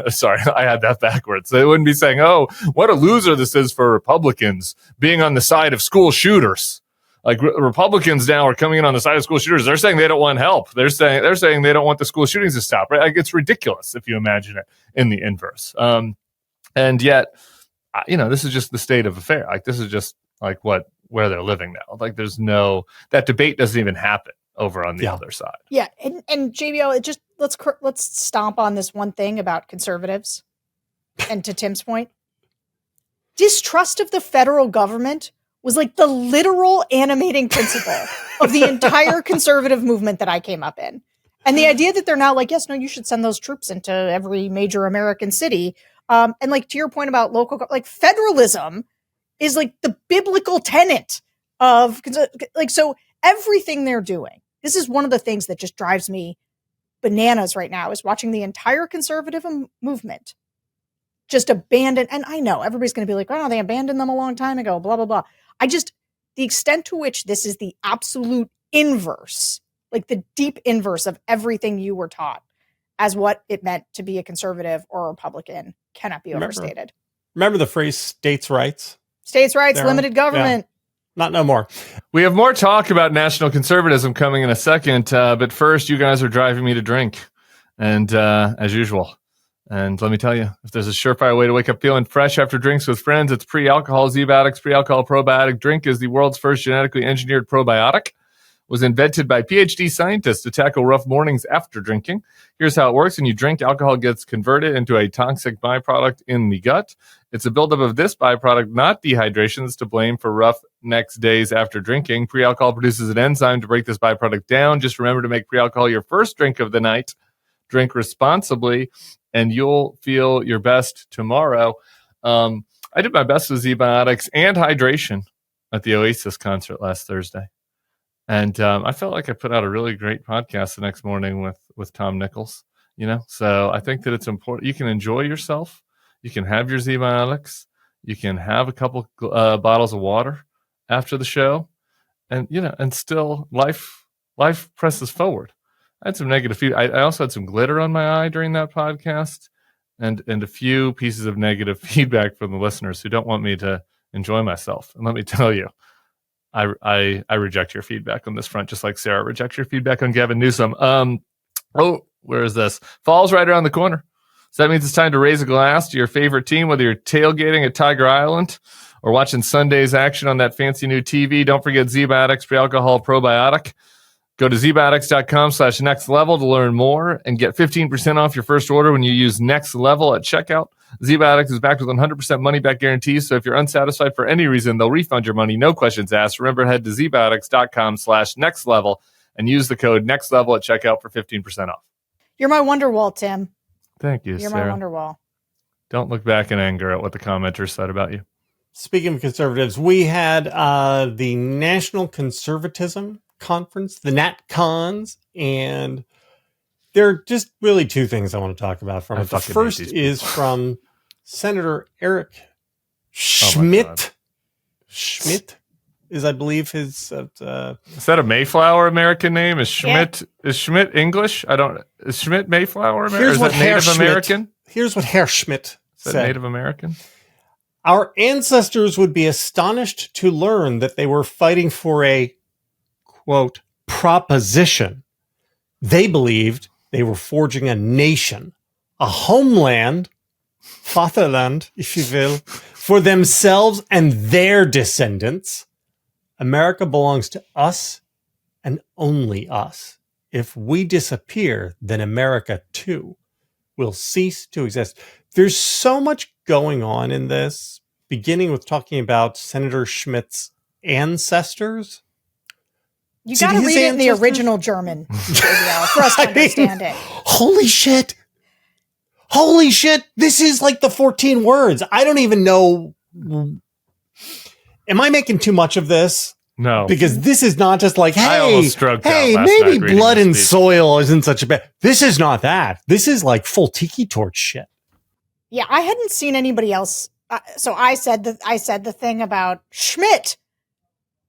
sorry, I had that backwards. They wouldn't be saying, oh, what a loser this is for Republicans being on the side of school shooters. Like Republicans now are coming in on the side of school shooters. They're saying they don't want help. They're saying they don't want the school shootings to stop. Right? Like, it's ridiculous if you imagine it in the inverse. And yet, this is just the state of affair. Like, this is just where they're living now. Like, that debate doesn't even happen over on the other side. Yeah, and JVL, let's stomp on this one thing about conservatives. And to Tim's point, distrust of the federal government was the literal animating principle of the entire conservative movement that I came up in. And the idea that they're now like, yes, no, you should send those troops into every major American city. And like to your point about local, like federalism is like the biblical tenet of like, so everything they're doing, this is one of the things that just drives me bananas right now is watching the entire conservative movement just abandon. And I know everybody's going to be like, oh, they abandoned them a long time ago, blah, blah, blah. The extent to which this is the absolute inverse, like the deep inverse of everything you were taught as what it meant to be a conservative or a Republican cannot be overstated. Remember the phrase states' rights? States' rights, limited government. Yeah. Not no more. We have more talk about national conservatism coming in a second, but first, you guys are driving me to drink, and as usual. And let me tell you, if there's a surefire way to wake up feeling fresh after drinks with friends, it's pre-alcohol ZBiotics. Pre-alcohol probiotic drink is the world's first genetically engineered probiotic. It was invented by PhD scientists to tackle rough mornings after drinking. Here's how it works. When you drink, alcohol gets converted into a toxic byproduct in the gut. It's a buildup of this byproduct, not dehydration, that's to blame for rough next days after drinking. Pre-alcohol produces an enzyme to break this byproduct down. Just remember to make pre-alcohol your first drink of the night. Drink responsibly, and you'll feel your best tomorrow. I did my best with ZBiotics and hydration at the Oasis concert last Thursday. And I felt like I put out a really great podcast the next morning with Tom Nichols, So I think that it's important. You can enjoy yourself. You can have your ZBiotics. You can have a couple bottles of water after the show. And, and still life presses forward. I had some negative feedback. I also had some glitter on my eye during that podcast and a few pieces of negative feedback from the listeners who don't want me to enjoy myself. And let me tell you, I reject your feedback on this front, just like Sarah rejects your feedback on Gavin Newsom. Where is this? Fall's right around the corner. So that means it's time to raise a glass to your favorite team, whether you're tailgating at Tiger Island or watching Sunday's action on that fancy new TV. Don't forget ZBiotics pre-alcohol probiotic. Go to zbiotics.com/nextlevel to learn more and get 15% off your first order when you use Next Level at checkout. ZBiotics is backed with 100% money-back guarantee, so if you're unsatisfied for any reason, they'll refund your money, no questions asked. Remember, head to zbiotics.com/nextlevel and use the code NEXTLEVEL at checkout for 15% off. You're my Wonderwall, Tim. Thank you, You're Sarah. my Wonderwall. Don't look back in anger at what the commenters said about you. Speaking of conservatives, we had the National Conservatism Conference, the NatCons, and there are just really two things I want to talk about from it. The first is from Senator Eric Schmidt. Schmidt is, I believe, his. Is that a Mayflower American name? Is Schmidt is Schmidt English? Is Schmidt Mayflower American? Is that Native American? Here's what Herr Schmidt said. Native American? Our ancestors would be astonished to learn that they were fighting for a, quote, proposition. They believed they were forging a nation, a homeland, Vaterland, if you will, for themselves and their descendants. America belongs to us and only us. If we disappear, then America, too, will cease to exist. There's so much going on in this, beginning with talking about Senator Schmidt's ancestors. You got to read it in the original German for us to understand it. Holy shit. Holy shit. This is like the 14 words. I don't even know. Am I making too much of this? No. Because this is not just like, hey, maybe blood and soil isn't such a bad. This is not that. This is like full tiki torch shit. Yeah, I hadn't seen anybody else. So I said the thing about Schmidt.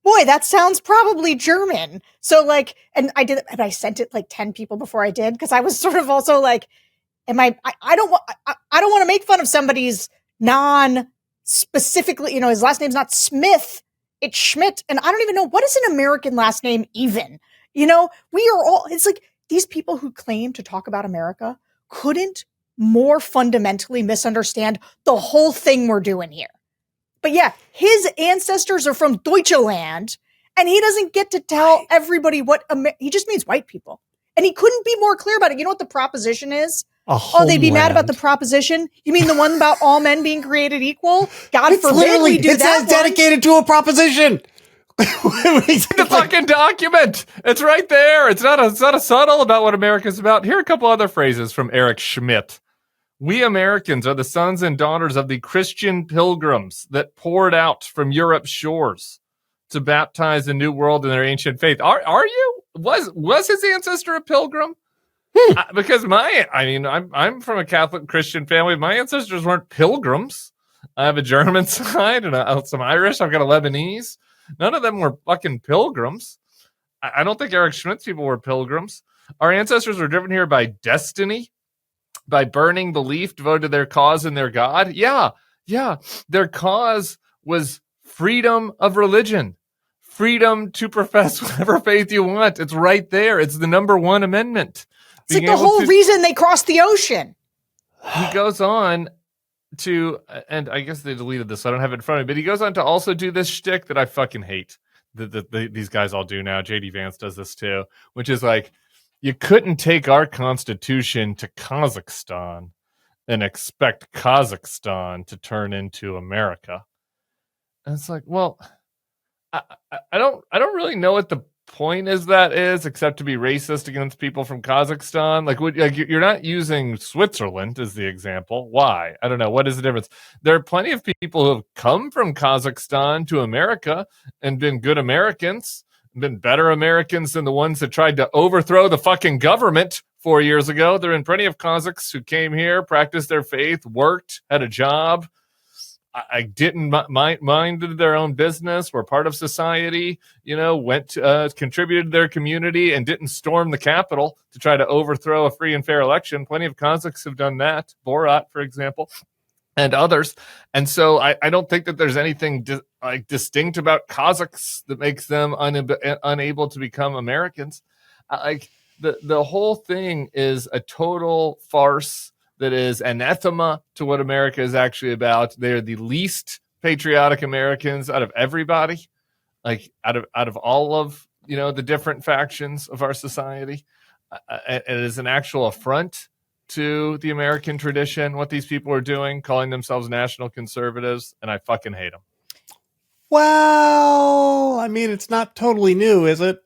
Boy, that sounds probably German. So like, and I sent it like 10 people before I did, because I was sort of also like, I don't want to make fun of somebody's non-specifically, his last name's not Smith, it's Schmidt. And I don't even know, what is an American last name even? We are all, it's like these people who claim to talk about America couldn't more fundamentally misunderstand the whole thing we're doing here. But yeah, his ancestors are from Deutschland, and he doesn't get to tell everybody what he just means white people. And he couldn't be more clear about it. You know what the proposition is? They'd be mad about the proposition? You mean the one about all men being created equal? God forbid we do that. It's dedicated to a proposition. The fucking document. It's right there. It's not a subtle about what America's about. Here are a couple other phrases from Eric Schmidt. We Americans are the sons and daughters of the Christian pilgrims that poured out from Europe's shores to baptize the new world in their ancient faith. Are you? Was his ancestor a pilgrim? Because I'm from a Catholic Christian family. My ancestors weren't pilgrims. I have a German side and some Irish. I've got a Lebanese. None of them were fucking pilgrims. I don't think Eric Schmidt's people were pilgrims. Our ancestors were driven here by destiny, by burning belief devoted to their cause and their God. Yeah. Their cause was freedom of religion, freedom to profess whatever faith you want. It's right there. It's the number one amendment. It's like the whole reason they crossed the ocean. He goes on to, and I guess they deleted this, so I don't have it in front of me, but he goes on to also do this shtick that I fucking hate. These guys all do now. JD Vance does this too, which is like, you couldn't take our constitution to Kazakhstan and expect Kazakhstan to turn into America. And it's like, well, I don't really know what the point is, except to be racist against people from Kazakhstan. Like you're not using Switzerland as the example. Why? I don't know. What is the difference? There are plenty of people who have come from Kazakhstan to America and been good Americans, been better Americans than the ones that tried to overthrow the fucking government 4 years ago. There have been plenty of Kazakhs who came here, practiced their faith, worked, had a job. I didn't minded their own business, were part of society, went contributed to their community and didn't storm the Capitol to try to overthrow a free and fair election. Plenty of Kazakhs have done that. Borat, for example, and others. And so I don't think that there's anything distinct about Kazakhs that makes them unable to become Americans. The whole thing is a total farce that is anathema to what America is actually about. They're the least patriotic Americans out of everybody, like out of all of the different factions of our society. It is an actual affront to the American tradition, what these people are doing, calling themselves national conservatives, and I fucking hate them. Well, I mean, it's not totally new, is it?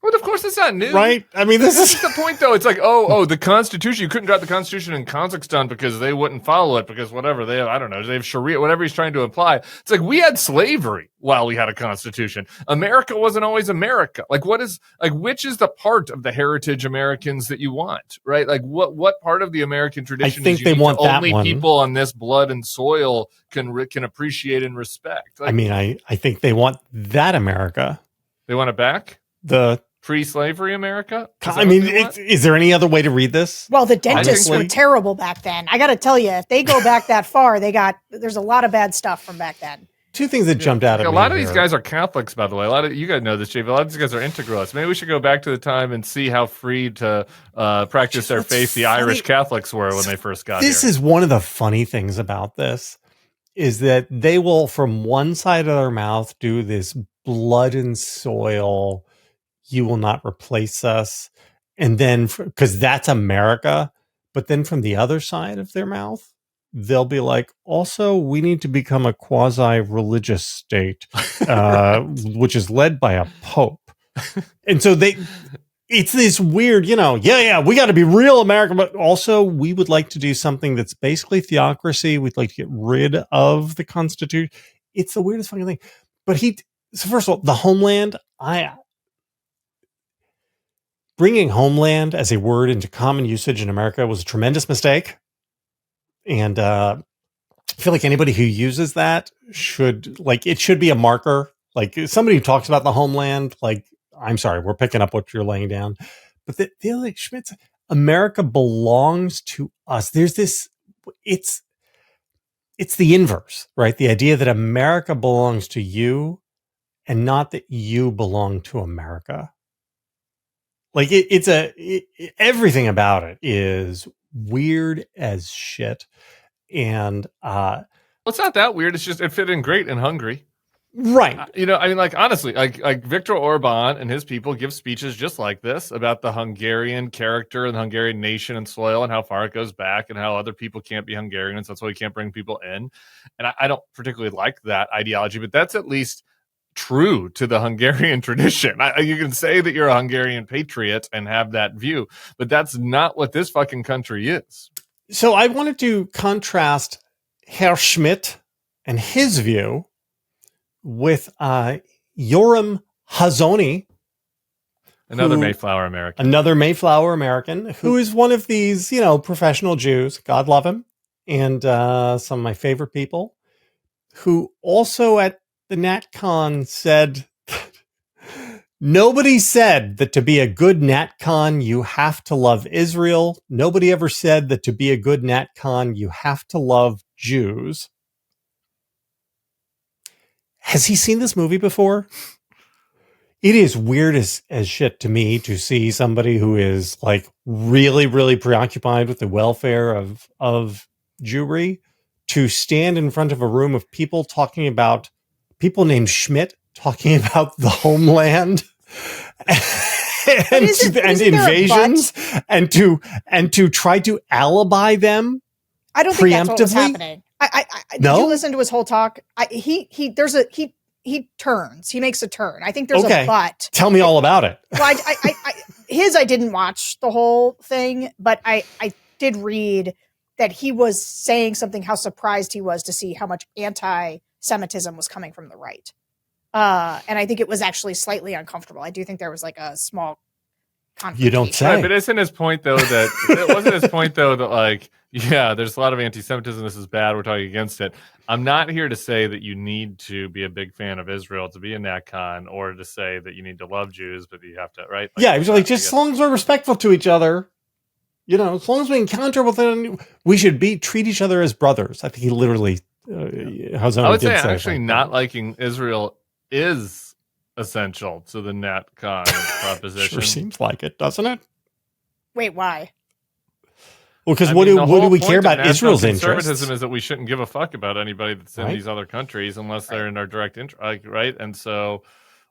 Well, of course it's not new. Right? I mean, this is the point, though. It's like, the Constitution. You couldn't draft the Constitution in Kazakhstan because they wouldn't follow it because whatever. They have Sharia, whatever he's trying to imply. It's like we had slavery while we had a Constitution. America wasn't always America. Which is the part of the heritage Americans that you want, right? Like, what part of the American tradition I think they want that only one. People on this blood and soil can appreciate and respect? I mean, I think they want that America. They want it back? The pre-slavery America? Is there any other way to read this? Well, the dentists were terrible back then. I got to tell you, if they go back that far, there's a lot of bad stuff from back then. Two things that jumped out at me. A lot of these guys are Catholics, by the way. You guys know this, JV. A lot of these guys are integralists. Maybe we should go back to the time and see how free to practice their faith the Irish Catholics were when they first got here. This is one of the funny things about this, is that they will, from one side of their mouth, do this blood and soil, you will not replace us. And then, because that's America, but then from the other side of their mouth, they'll be like, also, we need to become a quasi-religious state, which is led by a pope. And so it's this weird, we got to be real American, but also we would like to do something that's basically theocracy. We'd like to get rid of the Constitution. It's the weirdest fucking thing. But so first of all, the homeland, bringing homeland as a word into common usage in America was a tremendous mistake. And I feel like anybody who uses that it should be a marker. Like somebody who talks about the homeland, like, I'm sorry, we're picking up what you're laying down. But the other Schmitz, America belongs to us. There's this, it's the inverse, right? The idea that America belongs to you and not that you belong to America. Like everything about it is weird as shit. And it's not that weird. It's just it fit in great in Hungary. Right. Honestly, like Viktor Orban and his people give speeches just like this about the Hungarian character and the Hungarian nation and soil and how far it goes back and how other people can't be Hungarians. That's why we can't bring people in. And I don't particularly like that ideology, but that's at least true to the Hungarian tradition. You can say that you're a Hungarian patriot and have that view, but that's not what this fucking country is. So I wanted to contrast Herr Schmidt and his view with Yoram Hazony, another Mayflower American, who is one of these, professional Jews, God love him, and some of my favorite people, who also at the NatCon said, nobody said that to be a good NatCon, you have to love Israel. Nobody ever said that to be a good NatCon, you have to love Jews. Has he seen this movie before? It is weird as shit to me to see somebody who is like really, really preoccupied with the welfare of Jewry to stand in front of a room of people talking about people named Schmidt talking about the homeland and invasions and to try to alibi them. I don't think that's what was happening. Did you listen to his whole talk? He turns. He makes a turn. I think there's a but. Tell me all about it. Well, I didn't watch the whole thing, but I did read that he was saying something, how surprised he was to see how much anti-Semitism was coming from the right. And I think it was actually slightly uncomfortable. I do think there was like a small confrontation. You don't say. Right, but isn't his point though that it wasn't his point though that like, yeah, there's a lot of anti-Semitism. This is bad. We're talking against it. I'm not here to say that you need to be a big fan of Israel to be a NatCon, or to say that you need to love Jews, but you have to, right? Like, yeah, just as long as we're respectful to each other, as long as we encounter with them, we should treat each other as brothers. I think he literally, I would say actually not liking Israel is essential to the NatCon proposition. Sure seems like it, doesn't it? Wait, why? Well, because what do we care about Israel's interests? Conservatism is that we shouldn't give a fuck about anybody that's in these other countries unless they're in our direct interest, right? And so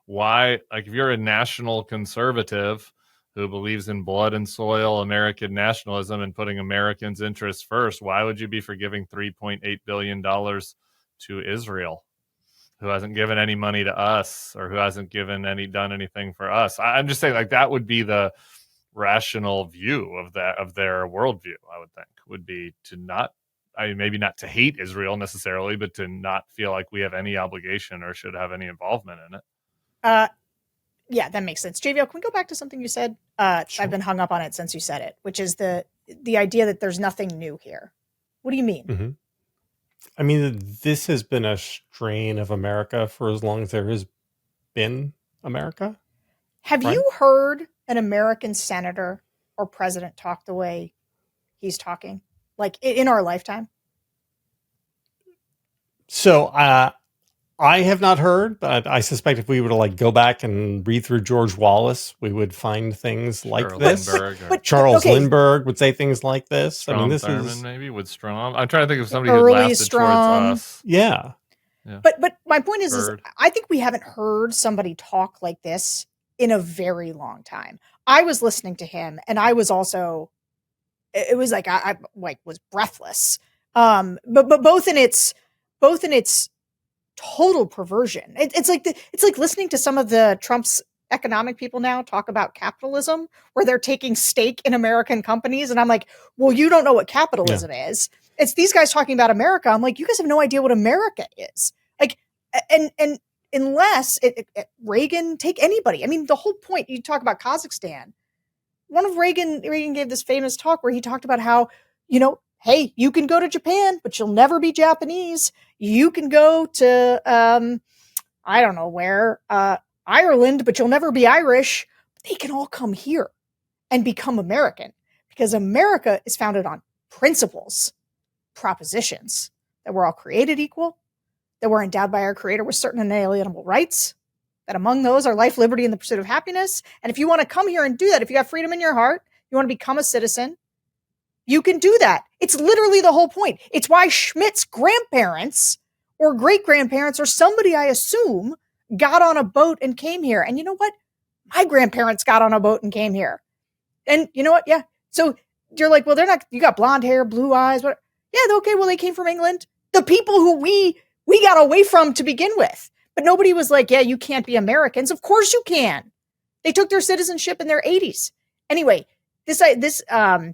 why, like, if you're a national conservative who believes in blood and soil American nationalism and putting Americans' interests first, why would you be forgiving $3.8 billion to Israel, who hasn't given any money to us or who hasn't done anything for us? I'm just saying, like, that would be the rational view of their worldview. I would think would be to not, maybe not to hate Israel necessarily, but to not feel like we have any obligation or should have any involvement in it. Yeah, that makes sense. JVL, can we go back to something you said? Sure. I've been hung up on it since you said it, which is the idea that there's nothing new here. What do you mean? Mm-hmm. I mean, this has been a strain of America for as long as there has been America. Have you heard an American senator or president talk the way he's talking, like in our lifetime? So I have not heard, but I suspect if we were to go back and read through George Wallace, we would find things like this. Charles Lindbergh would say things like this. Strom Thurmond, maybe with Strom. I'm trying to think of somebody who lasted towards us. Yeah. But my point is I think we haven't heard somebody talk like this in a very long time. I was listening to him, and I was also, it was like I was breathless. But both in its total perversion. It's like listening to some of the Trump's economic people now talk about capitalism, where they're taking stake in American companies, and I'm like, well, you don't know what capitalism is. It's these guys talking about America. I'm like, you guys have no idea what America is. Like, and unless Reagan, take anybody. I mean, the whole point, you talk about Kazakhstan. One of Reagan gave this famous talk where he talked about how, hey, you can go to Japan, but you'll never be Japanese. You can go to, I don't know where, Ireland, but you'll never be Irish. They can all come here and become American, because America is founded on principles, propositions, that we're all created equal, that we're endowed by our Creator with certain inalienable rights, that among those are life, liberty, and the pursuit of happiness. And if you want to come here and do that, if you have freedom in your heart, you want to become a citizen, you can do that. It's literally the whole point. It's why Schmidt's grandparents or great-grandparents or somebody, I assume, got on a boat and came here. And you know what? My grandparents got on a boat and came here. And you know what? Yeah. So you're like, well, they're not, you got blonde hair, blue eyes. What? Yeah, okay. Well, they came from England. The people who we got away from to begin with. But nobody was like, yeah, you can't be Americans. Of course you can. They took their citizenship in their 80s. Anyway, it is all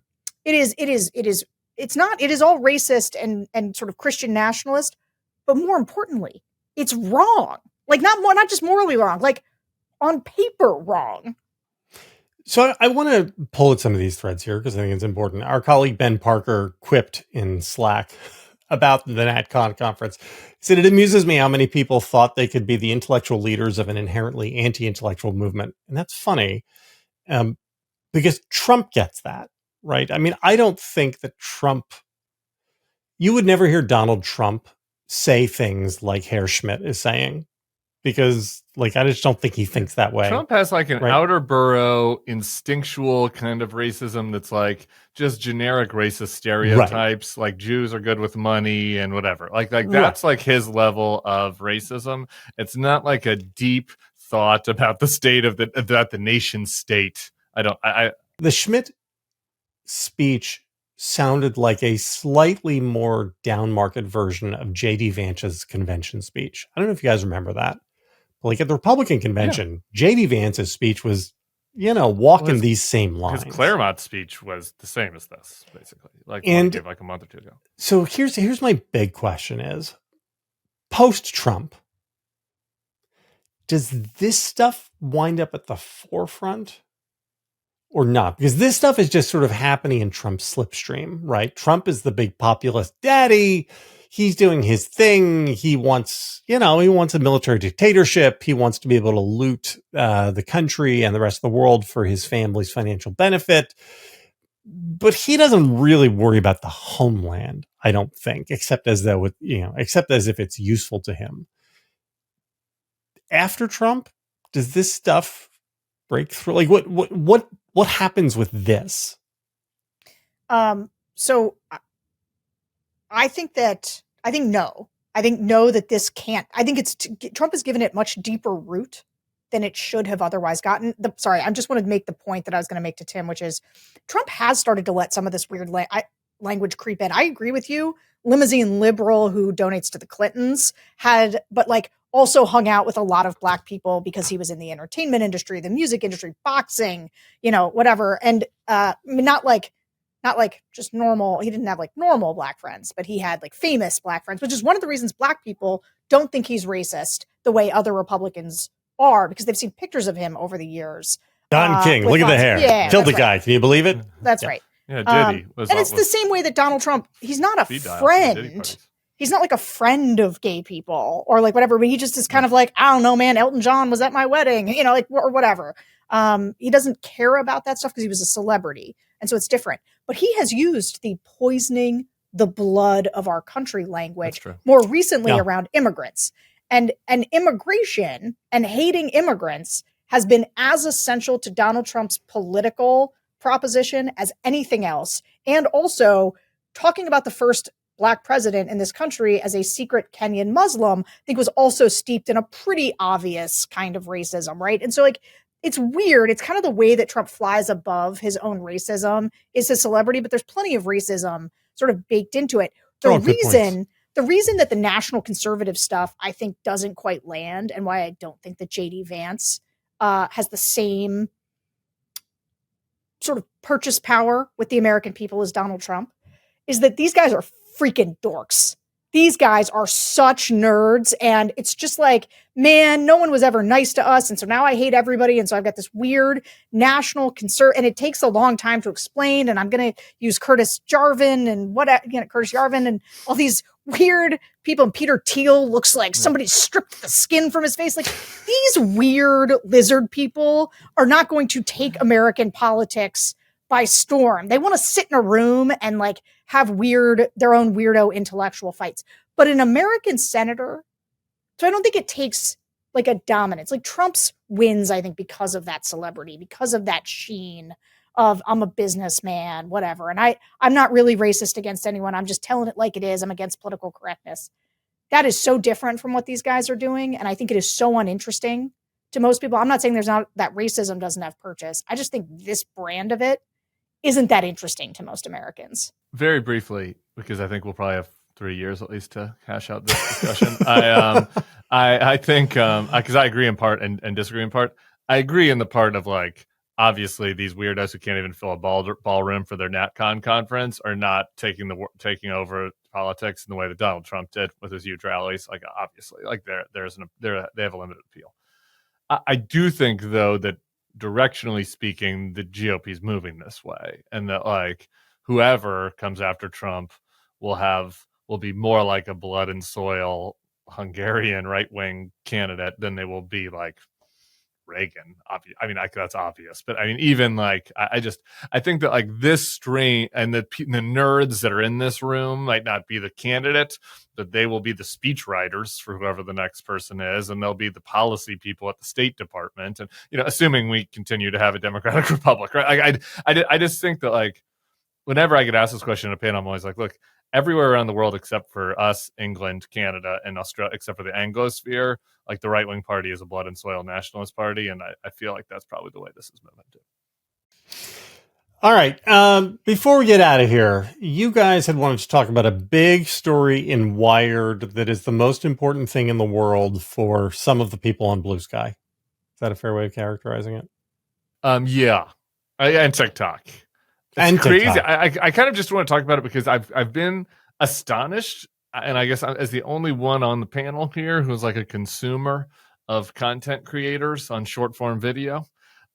racist and sort of Christian nationalist, but more importantly, it's wrong. Like not just morally wrong, like on paper wrong. So I want to pull at some of these threads here because I think it's important. Our colleague Ben Parker quipped in Slack about the NatCon conference. He said, it amuses me how many people thought they could be the intellectual leaders of an inherently anti-intellectual movement. And that's funny because Trump gets that, right? I mean, I don't think that you would never hear Donald Trump say things like Herr Schmidt is saying. Because, like, I just don't think he thinks that way. Trump has like an outer borough instinctual kind of racism that's like just generic racist stereotypes. Like Jews are good with money and whatever. Like that's like his level of racism. It's not like a deep thought about the state of the nation state. The Schmidt speech sounded like a slightly more down-market version of J.D. Vance's convention speech. I don't know if you guys remember that. Like at the Republican convention, J.D. Vance's speech was, walking these same lines. His Claremont speech was the same as this, basically, like a month or two ago. So here's my big question is, post-Trump, does this stuff wind up at the forefront or not? Because this stuff is just sort of happening in Trump's slipstream, right? Trump is the big populist daddy. He's doing his thing. He wants a military dictatorship. He wants to be able to loot the country and the rest of the world for his family's financial benefit. But he doesn't really worry about the homeland, I don't think, except as if it's useful to him. After Trump, does this stuff break through? Like what happens with this? So I think no that this can't. I think Trump has given it much deeper root than it should have otherwise gotten. I just wanted to make the point that I was going to make to Tim, which is Trump has started to let some of this weird language creep in. I agree with you. Limousine liberal who donates to the Clintons also hung out with a lot of black people because he was in the entertainment industry, the music industry, boxing, whatever. And not like just normal. He didn't have like normal black friends, but he had like famous black friends, which is one of the reasons black people don't think he's racist the way other Republicans are, because they've seen pictures of him over the years. Don King, look at the hair. Yeah, killed the guy. Can you believe it? That's right. Yeah, Diddy. And it's the same way that Donald Trump, he's not a friend. He's not like a friend of gay people or like whatever, but he just is kind of like, I don't know, man, Elton John was at my wedding, or whatever. He doesn't care about that stuff because he was a celebrity. And so it's different. But he has used the poisoning the blood of our country language more recently around immigrants. And immigration and hating immigrants has been as essential to Donald Trump's political proposition as anything else. And also talking about the first Black president in this country as a secret Kenyan Muslim, I think was also steeped in a pretty obvious kind of racism, right? And so it's weird. It's kind of the way that Trump flies above his own racism is his celebrity, but there's plenty of racism sort of baked into it. The reason that the national conservative stuff, I think, doesn't quite land, and why I don't think that J.D. Vance has the same sort of purchase power with the American people as Donald Trump, is that these guys are freaking dorks. These guys are such nerds, and it's just like, man, no one was ever nice to us, and so now I hate everybody, and so I've got this weird national concern, and it takes a long time to explain, and I'm going to use Curtis Yarvin and all these weird people, and Peter Thiel looks like somebody stripped the skin from his face. Like, these weird lizard people are not going to take American politics by storm. They want to sit in a room and like have their own weirdo intellectual fights. But an American senator, so I don't think it takes like a dominance. Like Trump's wins, I think, because of that celebrity, because of that sheen of I'm a businessman, whatever. And I'm not really racist against anyone. I'm just telling it like it is. I'm against political correctness. That is so different from what these guys are doing. And I think it is so uninteresting to most people. I'm not saying there's not that racism doesn't have purchase. I just think this brand of it isn't that interesting to most Americans. Very briefly, because I think we'll probably have 3 years at least to hash out this discussion. I think because I agree in part and disagree in part. I agree in the part of like, obviously these weirdos who can't even fill a ballroom for their NatCon conference are not taking over politics in the way that Donald Trump did with his huge rallies. Like obviously, like they have a limited appeal. I do think though that directionally speaking, the GOP is moving this way, and that like whoever comes after Trump will be more like a blood and soil Hungarian right wing candidate than they will be like Reagan. I mean, that's obvious, but I mean, even like I think that like this strain and the nerds that are in this room might not be the candidate, but they will be the speech writers for whoever the next person is, and they'll be the policy people at the State Department, and assuming we continue to have a Democratic Republic, right? Like, I just think that like whenever I get asked this question in a panel, I'm always like, look, everywhere around the world except for us, England, Canada, and Australia, except for the Anglosphere, like the right-wing party is a blood and soil nationalist party, and I feel like that's probably the way this is moving to. All right. Before we get out of here, you guys had wanted to talk about a big story in Wired that is the most important thing in the world for some of the people on Blue Sky. Is that a fair way of characterizing it? Yeah. And TikTok. It's crazy. I kind of just want to talk about it because I've been astonished, and I guess as the only one on the panel here who's like a consumer of content creators on short form video,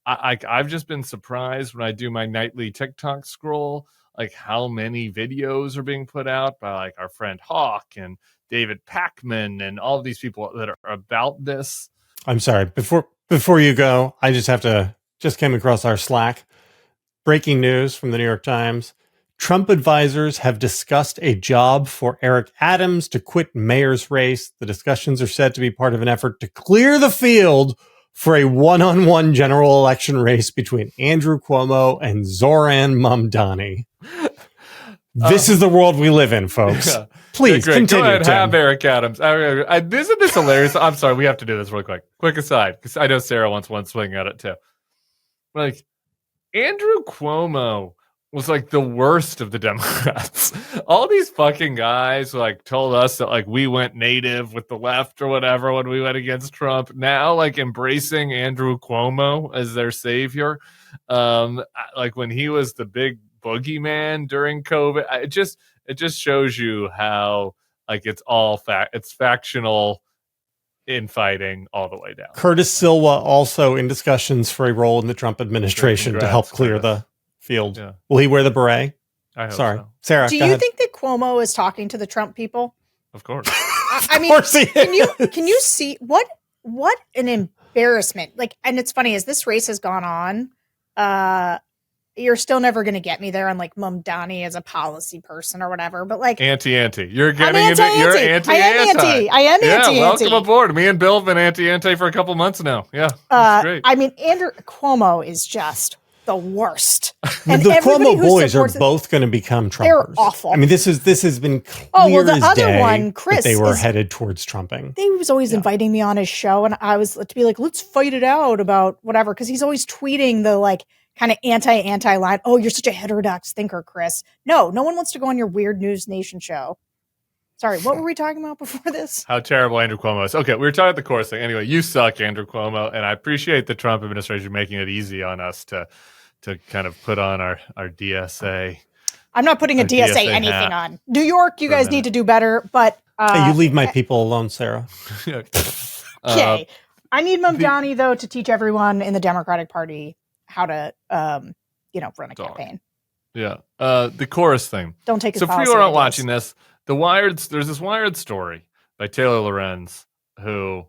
I've just been surprised when I do my nightly TikTok scroll, like how many videos are being put out by like our friend Hawk and David Pakman and all of these people that are about this. I'm sorry. Before you go, I just came across our Slack. Breaking news from the New York Times. Trump advisors have discussed a job for Eric Adams to quit mayor's race. The discussions are said to be part of an effort to clear the field for a one-on-one general election race between Andrew Cuomo and Zoran Mamdani. This is the world we live in, folks. Yeah. Please continue. Go ahead, have Eric Adams. Isn't this hilarious? I'm sorry, we have to do this real quick. Quick aside, because I know Sarah wants one swing at it too. Like, Andrew Cuomo was like the worst of the Democrats. All these fucking guys like told us that like we went native with the left or whatever when we went against Trump. Now like embracing Andrew Cuomo as their savior. Like when he was the big boogeyman during COVID. It just shows you how like it's factional infighting all the way down. Curtis Silva also in discussions for a role in the Trump administration to help clear the field. Yeah. Will he wear the beret? I hope Sorry. So. Sarah, do you think that Cuomo is talking to the Trump people? Of course. I mean, can you see what an embarrassment? Like, and it's funny as this race has gone on, you're still never going to get me there on like Mamdani as a policy person or whatever, but like anti. You're getting into you're anti. I am anti. Welcome aboard. Me and Bill have been anti for a couple months now. Yeah, that's great. I mean, Andrew Cuomo is just the worst. And the Cuomo boys are both going to become Trumpers. They're awful. I mean, this has been clear the as other day one, Chris, that they were headed towards Trumping. He was always inviting me on his show, and I was to be like, let's fight it out about whatever, because he's always tweeting the like kind of anti line. Oh, you're such a heterodox thinker, Chris. No one wants to go on your weird News Nation show. Sorry, what were we talking about before this? How terrible Andrew Cuomo is. Okay, we were talking about the course thing. Anyway, you suck, Andrew Cuomo, and I appreciate the Trump administration making it easy on us to kind of put on our DSA. I'm not putting a DSA anything on. New York, you guys need to do better, but... hey, you leave my people alone, Sarah. Okay. I need Mamdani, though, to teach everyone in the Democratic Party how to, run a campaign. Yeah. The chorus thing. Don't take his So if you aren't watching this, there's this Wired story by Taylor Lorenz, who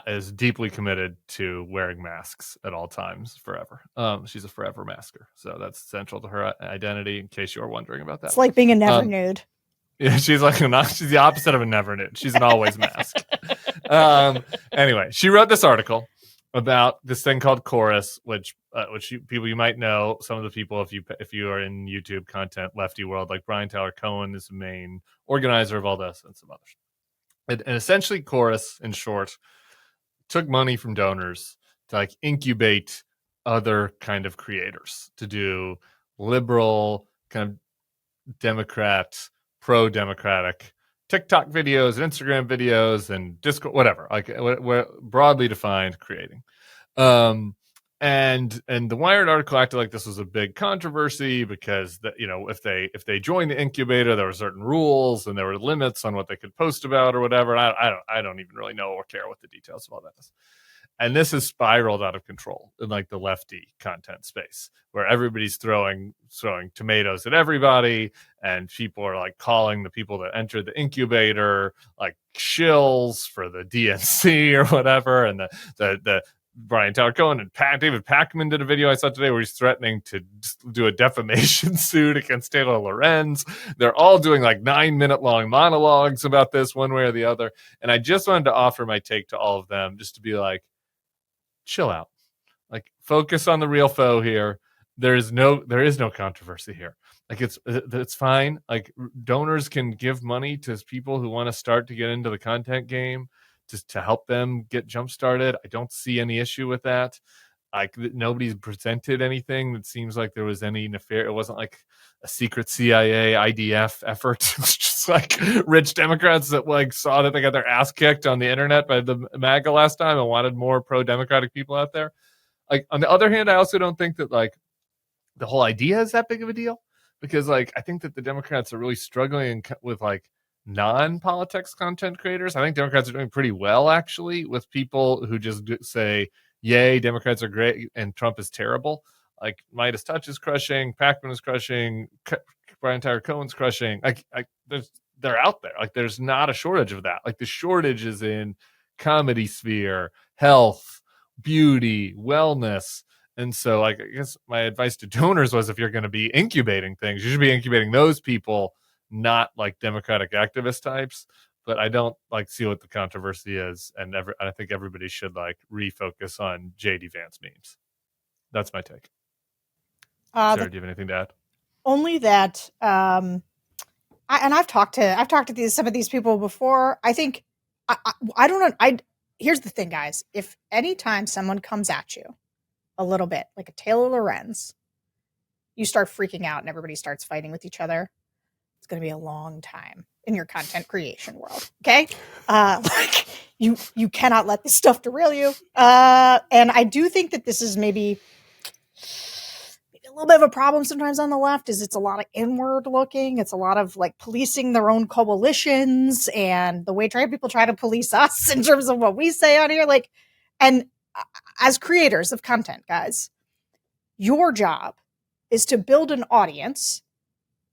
is deeply committed to wearing masks at all times forever. She's a forever masker. So that's central to her identity, in case you were wondering about that. It's like being a never nude. Yeah, she's the opposite of a never nude. She's an always mask. Anyway, she wrote this article about this thing called Chorus, which people you might know. Some of the people, if you are in YouTube content, lefty world, like Brian Tyler Cohen is the main organizer of all this and some others. And essentially, Chorus, in short, took money from donors to like incubate other kind of creators to do liberal kind of Democrat pro-democratic TikTok videos and Instagram videos and Discord, whatever, like we're broadly defined creating. And the Wired article acted like this was a big controversy because if they joined the incubator, there were certain rules and there were limits on what they could post about or whatever. And I don't even really know or care what the details of all that is. And this has spiraled out of control in like the lefty content space where everybody's throwing tomatoes at everybody, and people are like calling the people that entered the incubator like shills for the DNC or whatever. And the Brian Tyler Cohen and David Pakman did a video I saw today where he's threatening to do a defamation suit against Taylor Lorenz. They're all doing like 9-minute long monologues about this one way or the other. And I just wanted to offer my take to all of them just to be like, chill out, like focus on the real foe here. There is no controversy here. Like it's fine. Like donors can give money to people who want to start to get into the content game just to help them get jump started. I don't see any issue with that. Like nobody's presented anything that seems like there was any nefarious. It wasn't like a secret CIA IDF effort. It was just like rich Democrats that like saw that they got their ass kicked on the internet by the MAGA last time and wanted more pro-democratic people out there. Like on the other hand, I also don't think that like the whole idea is that big of a deal, because like I think that the Democrats are really struggling with like non-politics content creators. I think Democrats are doing pretty well actually with people who just say, yay, Democrats are great and Trump is terrible. Like Midas Touch is crushing, Pakman is crushing, Brian Tyler Cohen's crushing. They're out there. Like there's not a shortage of that. Like the shortage is in comedy sphere, health, beauty, wellness. And so like I guess my advice to donors was, if you're going to be incubating things, you should be incubating those people, not like Democratic activist types. But I don't like see what the controversy is, and I think everybody should like refocus on JD Vance memes. That's my take. Sarah, do you have anything to add? Only that, I've talked to some of these people before. I think I don't know. Here's the thing, guys. If anytime someone comes at you a little bit like a Taylor Lorenz, you start freaking out and everybody starts fighting with each other, it's going to be a long time in your content creation world. Okay. Like you cannot let this stuff derail you. And I do think that this is maybe a little bit of a problem sometimes on the left, is it's a lot of inward looking. It's a lot of like policing their own coalitions and the way people try to police us in terms of what we say on here. Like, and as creators of content, guys, your job is to build an audience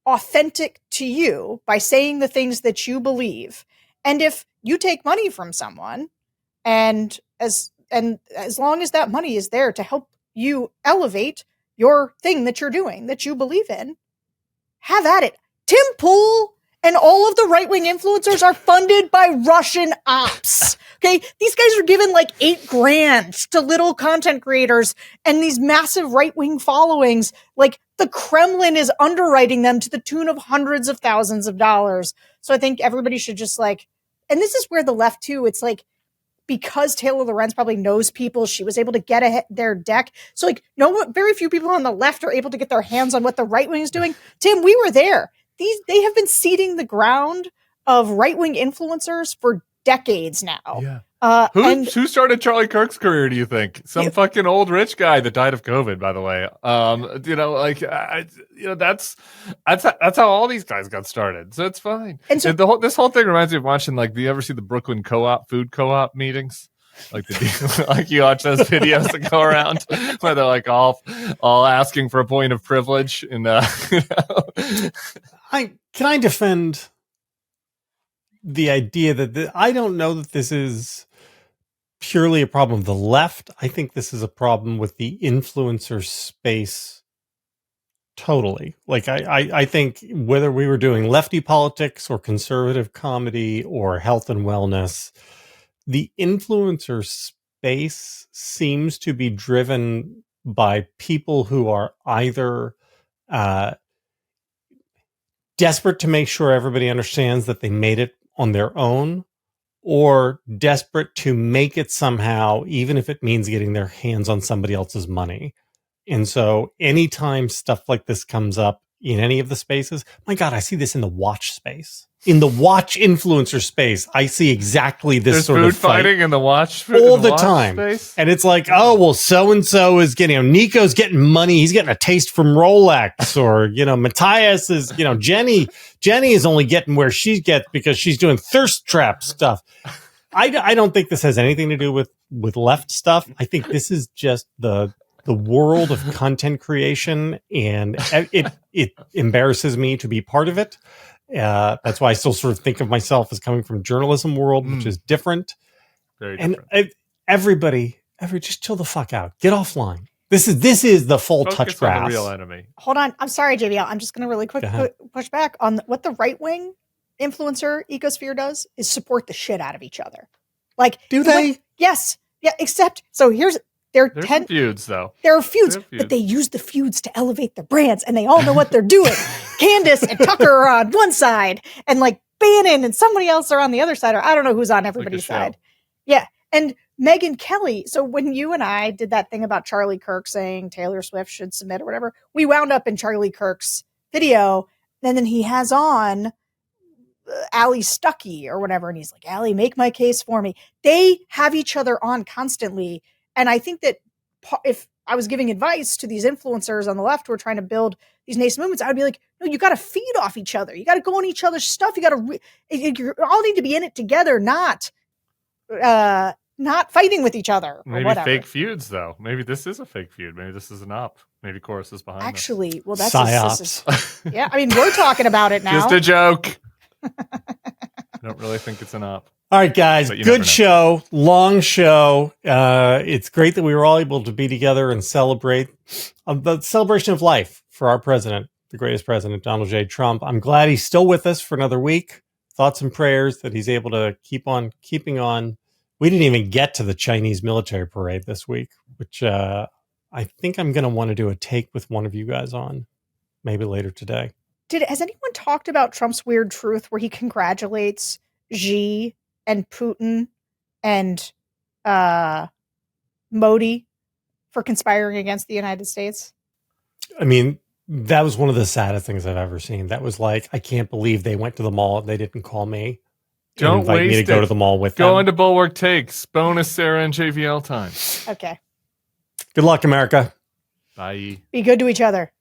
authentic to you by saying the things that you believe. And if you take money from someone, and as long as that money is there to help you elevate your thing that you're doing, that you believe in, have at it. Tim Pool and all of the right-wing influencers are funded by Russian ops. Okay. These guys are given like $8,000 to little content creators and these massive right-wing followings. Like the Kremlin is underwriting them to the tune of hundreds of thousands of dollars. So I think everybody should just like, and this is where the left too, it's like, because Taylor Lorenz probably knows people, she was able to get their deck. So like, very few people on the left are able to get their hands on what the right wing is doing. Tim, we were there. They have been seeding the ground of right-wing influencers for decades now. Yeah. Who started Charlie Kirk's career, do you think? Some fucking old rich guy that died of COVID, by the way. That's how all these guys got started. So it's fine. And so this whole thing reminds me of watching, like, do you ever see the Brooklyn food co-op meetings? Like like you watch those videos that go around where they're like all asking for a point of privilege. And Can I defend the idea that I don't know that this is purely a problem of the left. I think this is a problem with the influencer space totally. Like I think whether we were doing lefty politics or conservative comedy or health and wellness, the influencer space seems to be driven by people who are either desperate to make sure everybody understands that they made it on their own, or desperate to make it somehow, even if it means getting their hands on somebody else's money. And so anytime stuff like this comes up, in any of the spaces. My God, I see this in the watch space. In the watch influencer space, I see exactly this There's sort food of fight fighting in the watch all in the watch time. Space? And it's like, oh, well, so-and-so is getting, Nico's getting money. He's getting a taste from Rolex, or, Matthias is, Jenny is only getting where she gets because she's doing thirst trap stuff. I don't think this has anything to do with left stuff. I think this is just the world of content creation, and it embarrasses me to be part of it. That's why I still sort of think of myself as coming from journalism world, which is different. Very different. And everybody, just chill the fuck out. Get offline. This is the full Focus touch grass. on the real enemy. Hold on. I'm sorry, JVL. I'm just going to really quick push back on what the right wing influencer ecosphere does is support the shit out of each other. Like, do they? Yes. Yeah. Except, so there's some feuds though. There are feuds, but they use the feuds to elevate their brands, and they all know what they're doing. Candace and Tucker are on one side, and like Bannon and somebody else are on the other side, or I don't know who's on everybody's side. Yeah. And Megyn Kelly. So when you and I did that thing about Charlie Kirk saying Taylor Swift should submit or whatever, we wound up in Charlie Kirk's video, and then he has on Allie Stuckey or whatever, and he's like, Allie, make my case for me. They have each other on constantly. And I think that if I was giving advice to these influencers on the left who are trying to build these nascent movements, I would be like, no, you got to feed off each other. You got to go on each other's stuff. You got to, you all need to be in it together, not fighting with each other. Maybe or whatever. Fake feuds, though. Maybe this is a fake feud. Maybe this is an op. Maybe Chorus is behind Actually, this. Well, that's psyops. Yeah, I mean, we're talking about it now. Just a joke. I don't really think it's an op. All right, guys, good show, long show. It's great that we were all able to be together and celebrate the celebration of life for our president, the greatest president, Donald J. Trump. I'm glad he's still with us for another week. Thoughts and prayers that he's able to keep on keeping on. We didn't even get to the Chinese military parade this week, which I think I'm going to want to do a take with one of you guys on maybe later today. Has anyone talked about Trump's weird truth where he congratulates Xi and Putin and Modi for conspiring against the United States? I mean, that was one of the saddest things I've ever seen. That was like, I can't believe they went to the mall and they didn't call me. Don't invite me to go to the mall with them. Go into Bulwark Takes. Bonus Sarah and JVL time. Okay. Good luck, America. Bye. Be good to each other.